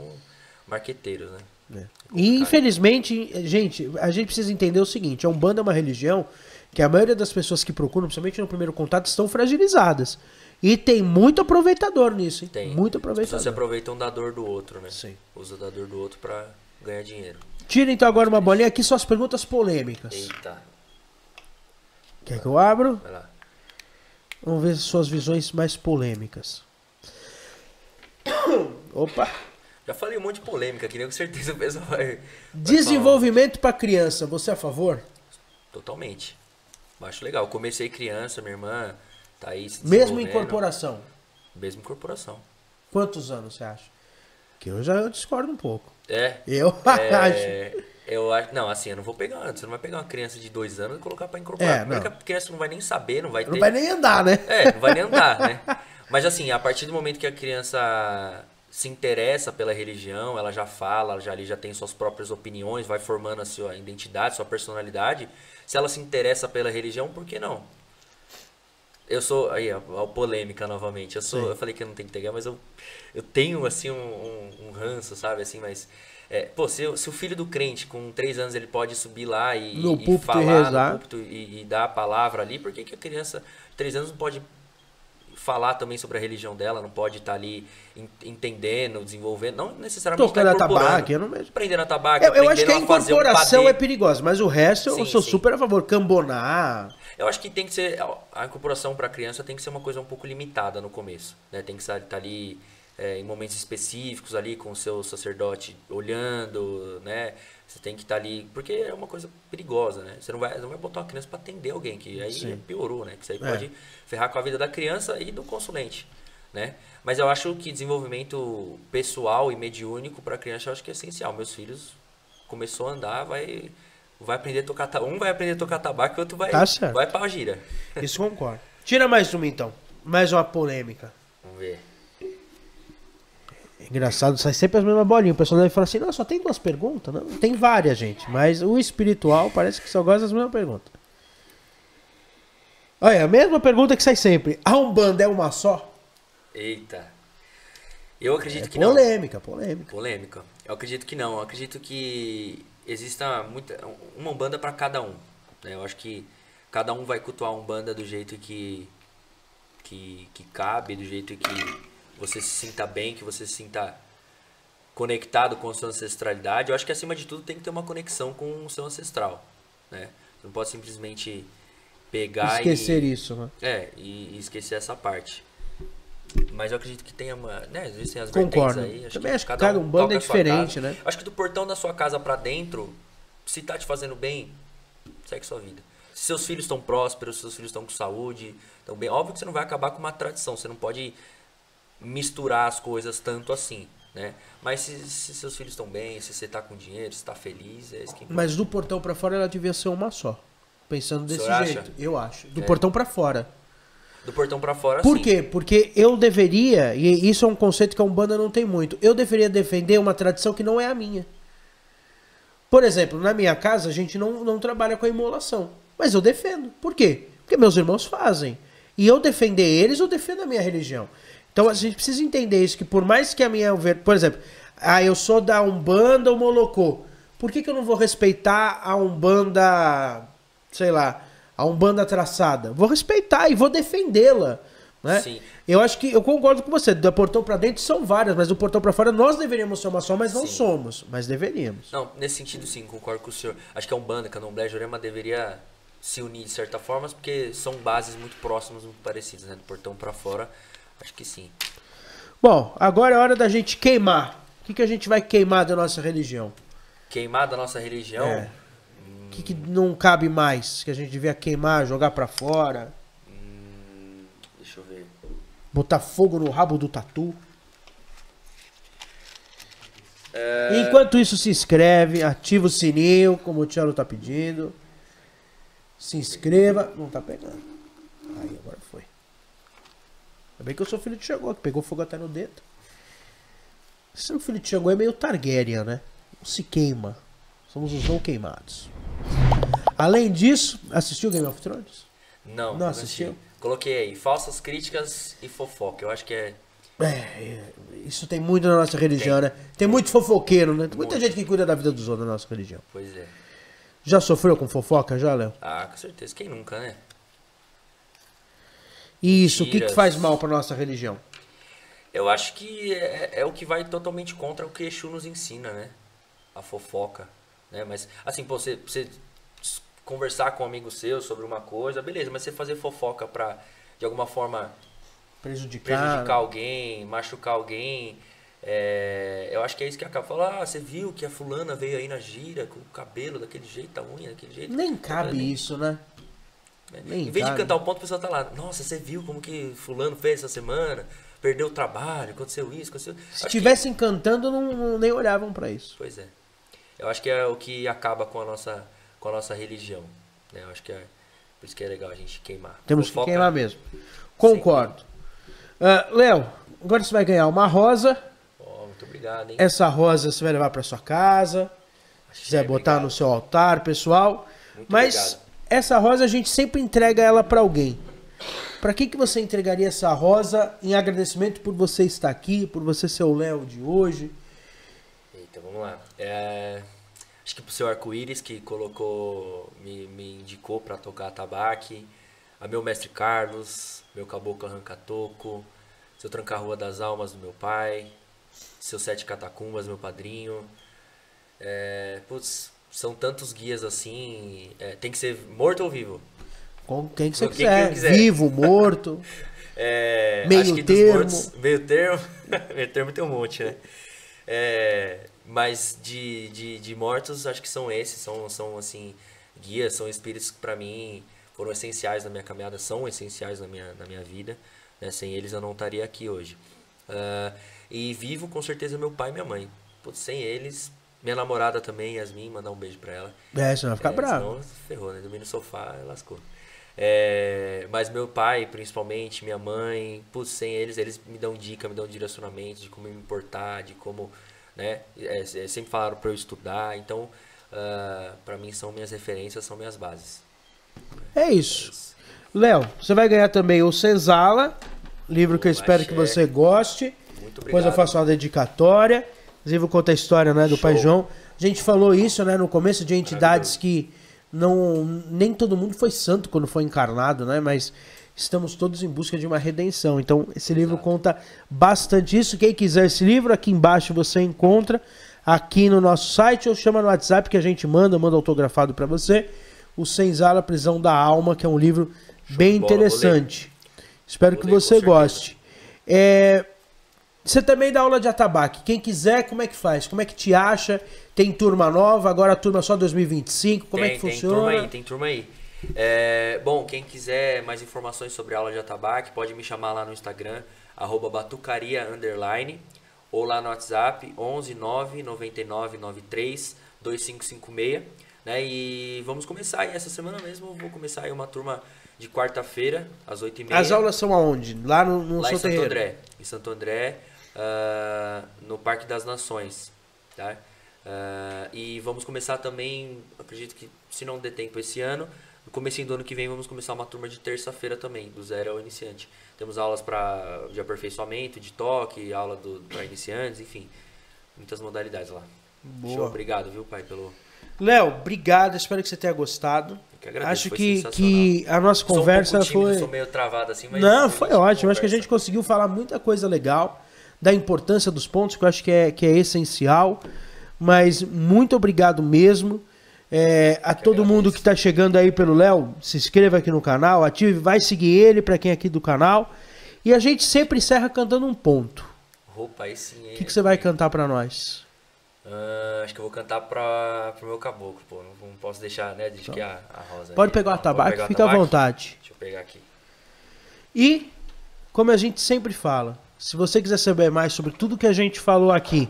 marqueteiros, né? E infelizmente, gente, a gente precisa entender o seguinte, a Umbanda é uma religião que a maioria das pessoas que procuram, principalmente no primeiro contato, estão fragilizadas. E tem muito aproveitador nisso, hein? Tem. Muito As aproveitador. pessoas se aproveitam da dor do outro, né? Sim. Usa da dor do outro pra ganhar dinheiro. Tira então agora uma bolinha aqui, só as perguntas polêmicas. Eita. Quer que eu abro? Vai lá. Vamos ver suas visões mais polêmicas. Opa! Já falei um monte de polêmica aqui, né? Com certeza o pessoal vai Desenvolvimento para criança, você é a favor? Totalmente. Eu acho legal. Eu comecei criança, minha irmã tá aí se Mesmo desenvolvendo. incorporação? Mesmo incorporação. Quantos anos você acha? Que eu discordo um pouco. Eu acho. Eu acho. Não, assim, eu não vou pegar. Você não vai pegar uma criança de 2 anos e colocar pra incorporar. Primeiro que a criança não vai nem saber, não vai ter. Não vai nem andar, né? Não vai nem andar, né? Mas assim, a partir do momento que a criança se interessa pela religião, ela já fala, ela já tem suas próprias opiniões, vai formando a sua identidade, sua personalidade. Se ela se interessa pela religião, por que não? Eu sou... Aí, a polêmica novamente. Eu falei que eu não tenho que pegar, mas eu tenho, assim, um ranço, sabe? Assim, mas... se o filho do crente, com 3 anos, ele pode subir lá e falar no púlpito e dar a palavra ali, por que a criança de 3 anos não pode falar também sobre a religião dela, não pode estar ali entendendo, desenvolvendo, não necessariamente tocando a tabaco, eu não mesmo. Aprendendo a tabaco, eu acho que a incorporação é perigosa, mas o resto eu sou super a favor, cambonar. Eu acho que tem que ser, a incorporação para criança tem que ser uma coisa um pouco limitada no começo, né? Tem que estar ali em momentos específicos ali com o seu sacerdote olhando, né? Você tem que estar ali, porque é uma coisa perigosa, né? Você não vai botar uma criança para atender alguém, que aí piorou, né? Que isso aí pode ferrar com a vida da criança e do consulente, né? Mas eu acho que desenvolvimento pessoal e mediúnico para criança eu acho que é essencial. Meus filhos começou a andar, vai aprender a tocar tabaco, um vai aprender a tocar tabaco e o outro vai pra gira. Isso concordo. Tira mais uma então, mais uma polêmica. Vamos ver. Engraçado, sai sempre as mesmas bolinhas. O pessoal deve falar assim, não, só tem 2 perguntas. Não, tem várias, gente. Mas o espiritual parece que só gosta das mesmas perguntas. Olha, a mesma pergunta que sai sempre. A Umbanda é uma só? Eita. Eu acredito que polêmica. Polêmica. Eu acredito que não. Eu acredito que exista uma Umbanda para cada um. Né? Eu acho que cada um vai cultuar a Umbanda do jeito que cabe, do jeito que você se sinta bem, que você se sinta conectado com a sua ancestralidade. Eu acho que acima de tudo tem que ter uma conexão com o seu ancestral, né? Você não pode simplesmente pegar esquecer isso, né? E esquecer essa parte. Mas eu acredito que tenha existem as Concordo. vertentes aí. Também acho que cada Umbanda é diferente, né? Acho que do portão da sua casa pra dentro, se tá te fazendo bem, segue sua vida. Se seus filhos estão prósperos, se seus filhos estão com saúde, estão bem, óbvio que você não vai acabar com uma tradição, você não pode misturar as coisas tanto assim, né? Mas se seus filhos estão bem, se você tá com dinheiro, se tá feliz, é isso que importa. Mas do portão pra fora ela devia ser uma só. Pensando desse jeito, acha? eu acho. Do portão pra fora. Do portão pra fora, Por quê? Porque eu deveria, e isso é um conceito que a Umbanda não tem muito, eu deveria defender uma tradição que não é a minha. Por exemplo, na minha casa a gente não trabalha com a imolação. Mas eu defendo. Por quê? Porque meus irmãos fazem. E eu defender eles, eu defendo a minha religião. Então a gente precisa entender isso, que por mais que a minha... Por exemplo, eu sou da Umbanda ou Molocô. Por que eu não vou respeitar a Umbanda, sei lá, a Umbanda traçada? Vou respeitar e vou defendê-la. Né? Sim. Eu acho que, eu concordo com você, do portão pra dentro são várias, mas do portão pra fora nós deveríamos ser uma só, mas não somos, mas deveríamos. Não, nesse sentido sim, concordo com o senhor. Acho que a Umbanda, Candomblé, Jurema deveria se unir de certa forma, porque são bases muito próximas, muito parecidas, né? Do portão para fora, acho que sim. Bom, agora é hora da gente queimar. O que a gente vai queimar da nossa religião? Queimar da nossa religião? O que não cabe mais? Que a gente devia queimar, jogar pra fora? Deixa eu ver. Botar fogo no rabo do tatu? Enquanto isso, se inscreve, ativa o sininho, como o Thiago tá pedindo. Se inscreva. Não tá pegando. Aí, agora foi. Ainda bem que eu sou filho de Xangô, que pegou fogo até no dedo. Ser filho de Xangô é meio Targaryen, né? Não se queima. Somos os não queimados. Além disso, assistiu Game of Thrones? Não assistiu? Coloquei aí, falsas críticas e fofoca. Eu acho que é... Isso tem muito na nossa religião, né? Tem muito fofoqueiro, né? Tem muita gente que cuida da vida dos outros na nossa religião. Pois é. Já sofreu com fofoca, já, Léo? Ah, com certeza. Quem nunca, né? Isso, o que Mentiras. faz mal pra nossa religião? Eu acho que é o que vai totalmente contra o que Exu nos ensina, né? A fofoca, né? Mas, assim, pô, você conversar com um amigo seu sobre uma coisa, beleza, mas você fazer fofoca pra, de alguma forma, prejudicar alguém, machucar alguém, eu acho que é isso que acaba falando. Você viu que a fulana veio aí na gira com o cabelo daquele jeito, a unha daquele jeito. Nem cabe isso, né? Em vez de cantar o ponto, a pessoa tá lá, nossa, você viu como que fulano fez essa semana? Perdeu o trabalho, aconteceu isso, aconteceu... Se estivessem cantando, nem olhavam pra isso. Pois é. Eu acho que é o que acaba com a nossa religião, né? Eu acho que por isso que é legal a gente queimar. Temos que queimar mesmo. Concordo. Léo, agora você vai ganhar uma rosa. Muito obrigado, hein? Essa rosa você vai levar pra sua casa. Se quiser botar no seu altar, pessoal. Muito Mas obrigado. Essa rosa a gente sempre entrega ela pra alguém. Pra que você entregaria essa rosa em agradecimento por você estar aqui, por você ser o Léo de hoje? Eita, vamos lá. Acho que pro seu arco-íris que me indicou pra tocar atabaque, a meu mestre Carlos, meu caboclo arranca-toco, seu tranca-rua das almas do meu pai, seus 7 catacumbas, meu padrinho. São tantos guias assim, tem que ser morto ou vivo? Com quem que você quiser. Vivo, morto, meio termo. Meio termo. Meio termo tem um monte, né? Mas de mortos, acho que são esses. São assim, guias, são espíritos que pra mim foram essenciais na minha caminhada, são essenciais na minha vida. Né? Sem eles eu não estaria aqui hoje. E vivo, com certeza, meu pai e minha mãe. Putz, sem eles... Minha namorada também, Yasmin, mandar um beijo pra ela. Senão vai ficar bravo. Senão ferrou, né? Dormir no sofá, lascou. Mas meu pai, principalmente, minha mãe, putz, sem eles me dão dica, me dão direcionamento de como me importar, de como, né? Sempre falaram pra eu estudar, então, pra mim são minhas referências, são minhas bases. É isso. Léo, você vai ganhar também o Senzala, livro que eu espero que você goste. Muito obrigado. Depois eu faço uma dedicatória. Inclusive, eu conto a história, né, do Pai João. A gente falou isso, né, no começo, de entidades que nem todo mundo foi santo quando foi encarnado, né, mas estamos todos em busca de uma redenção. Então, esse livro conta bastante isso. Quem quiser esse livro, aqui embaixo você encontra, aqui no nosso site, ou chama no WhatsApp que a gente manda autografado para você. O Senzala, Prisão da Alma, que é um livro bem interessante. Espero que você goste. Você também dá aula de atabaque. Quem quiser, como é que faz? Como é que te acha? Tem turma nova, agora a turma só 2025. Como é que funciona? Tem turma aí. Bom, quem quiser mais informações sobre aula de atabaque, pode me chamar lá no Instagram, @batucaria_, ou lá no WhatsApp, 11 9 99 93 2556. Né? E vamos começar aí, essa semana mesmo eu vou começar aí uma turma de quarta-feira, às 8h30. As aulas são aonde? Lá no lá seu em Santo terreiro? André. Em Santo André, no Parque das Nações. Tá? E vamos começar também, acredito que se não der tempo esse ano, no comecinho do ano que vem vamos começar uma turma de terça-feira também, do zero ao iniciante. Temos aulas de aperfeiçoamento, de toque, aula para iniciantes, enfim, muitas modalidades lá. Boa. Show, obrigado, viu, pai, pelo... Léo, obrigado, espero que você tenha gostado. Eu que agradeço, Acho foi que a nossa conversa um pouco tímido, foi... sou meio travado assim, mas... Não, foi ótimo. Acho que a gente conseguiu falar muita coisa legal, da importância dos pontos, que eu acho que é essencial. Mas muito obrigado mesmo. A todo mundo que está chegando aí pelo Léo, se inscreva aqui no canal, ative, vai seguir ele para quem é aqui do canal. E a gente sempre encerra cantando um ponto. Opa, aí sim. O que você vai cantar para nós? Acho que eu vou cantar pro meu caboclo, pô. Não posso deixar, né? Deixa que a Rosa. Pode pegar o atabaque, fica à vontade. Deixa eu pegar aqui. E, como a gente sempre fala, se você quiser saber mais sobre tudo que a gente falou aqui,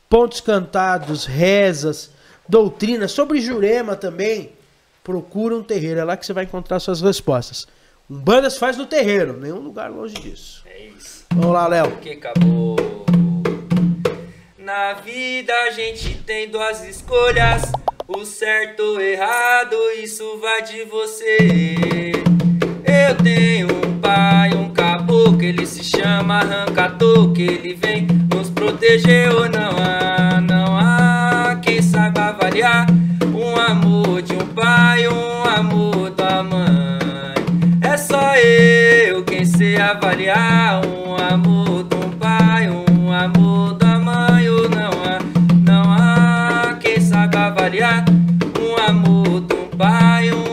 pontos cantados, rezas, doutrina, sobre Jurema também, procura um terreiro, é lá que você vai encontrar suas respostas. Umbanda se faz no terreiro, nenhum lugar longe disso. É isso. Vamos lá, Léo. Que acabou. Na vida a gente tem duas escolhas, o certo ou errado, isso vai de você. Eu tenho um pai, um caboclo, ele se chama Arrancador, que ele vem nos proteger ou não há quem saiba avaliar um amor de um pai, um amor da mãe. É só eu quem sei avaliar um amor de um pai, um amor da mãe ou não há quem saiba avaliar um amor de um pai, um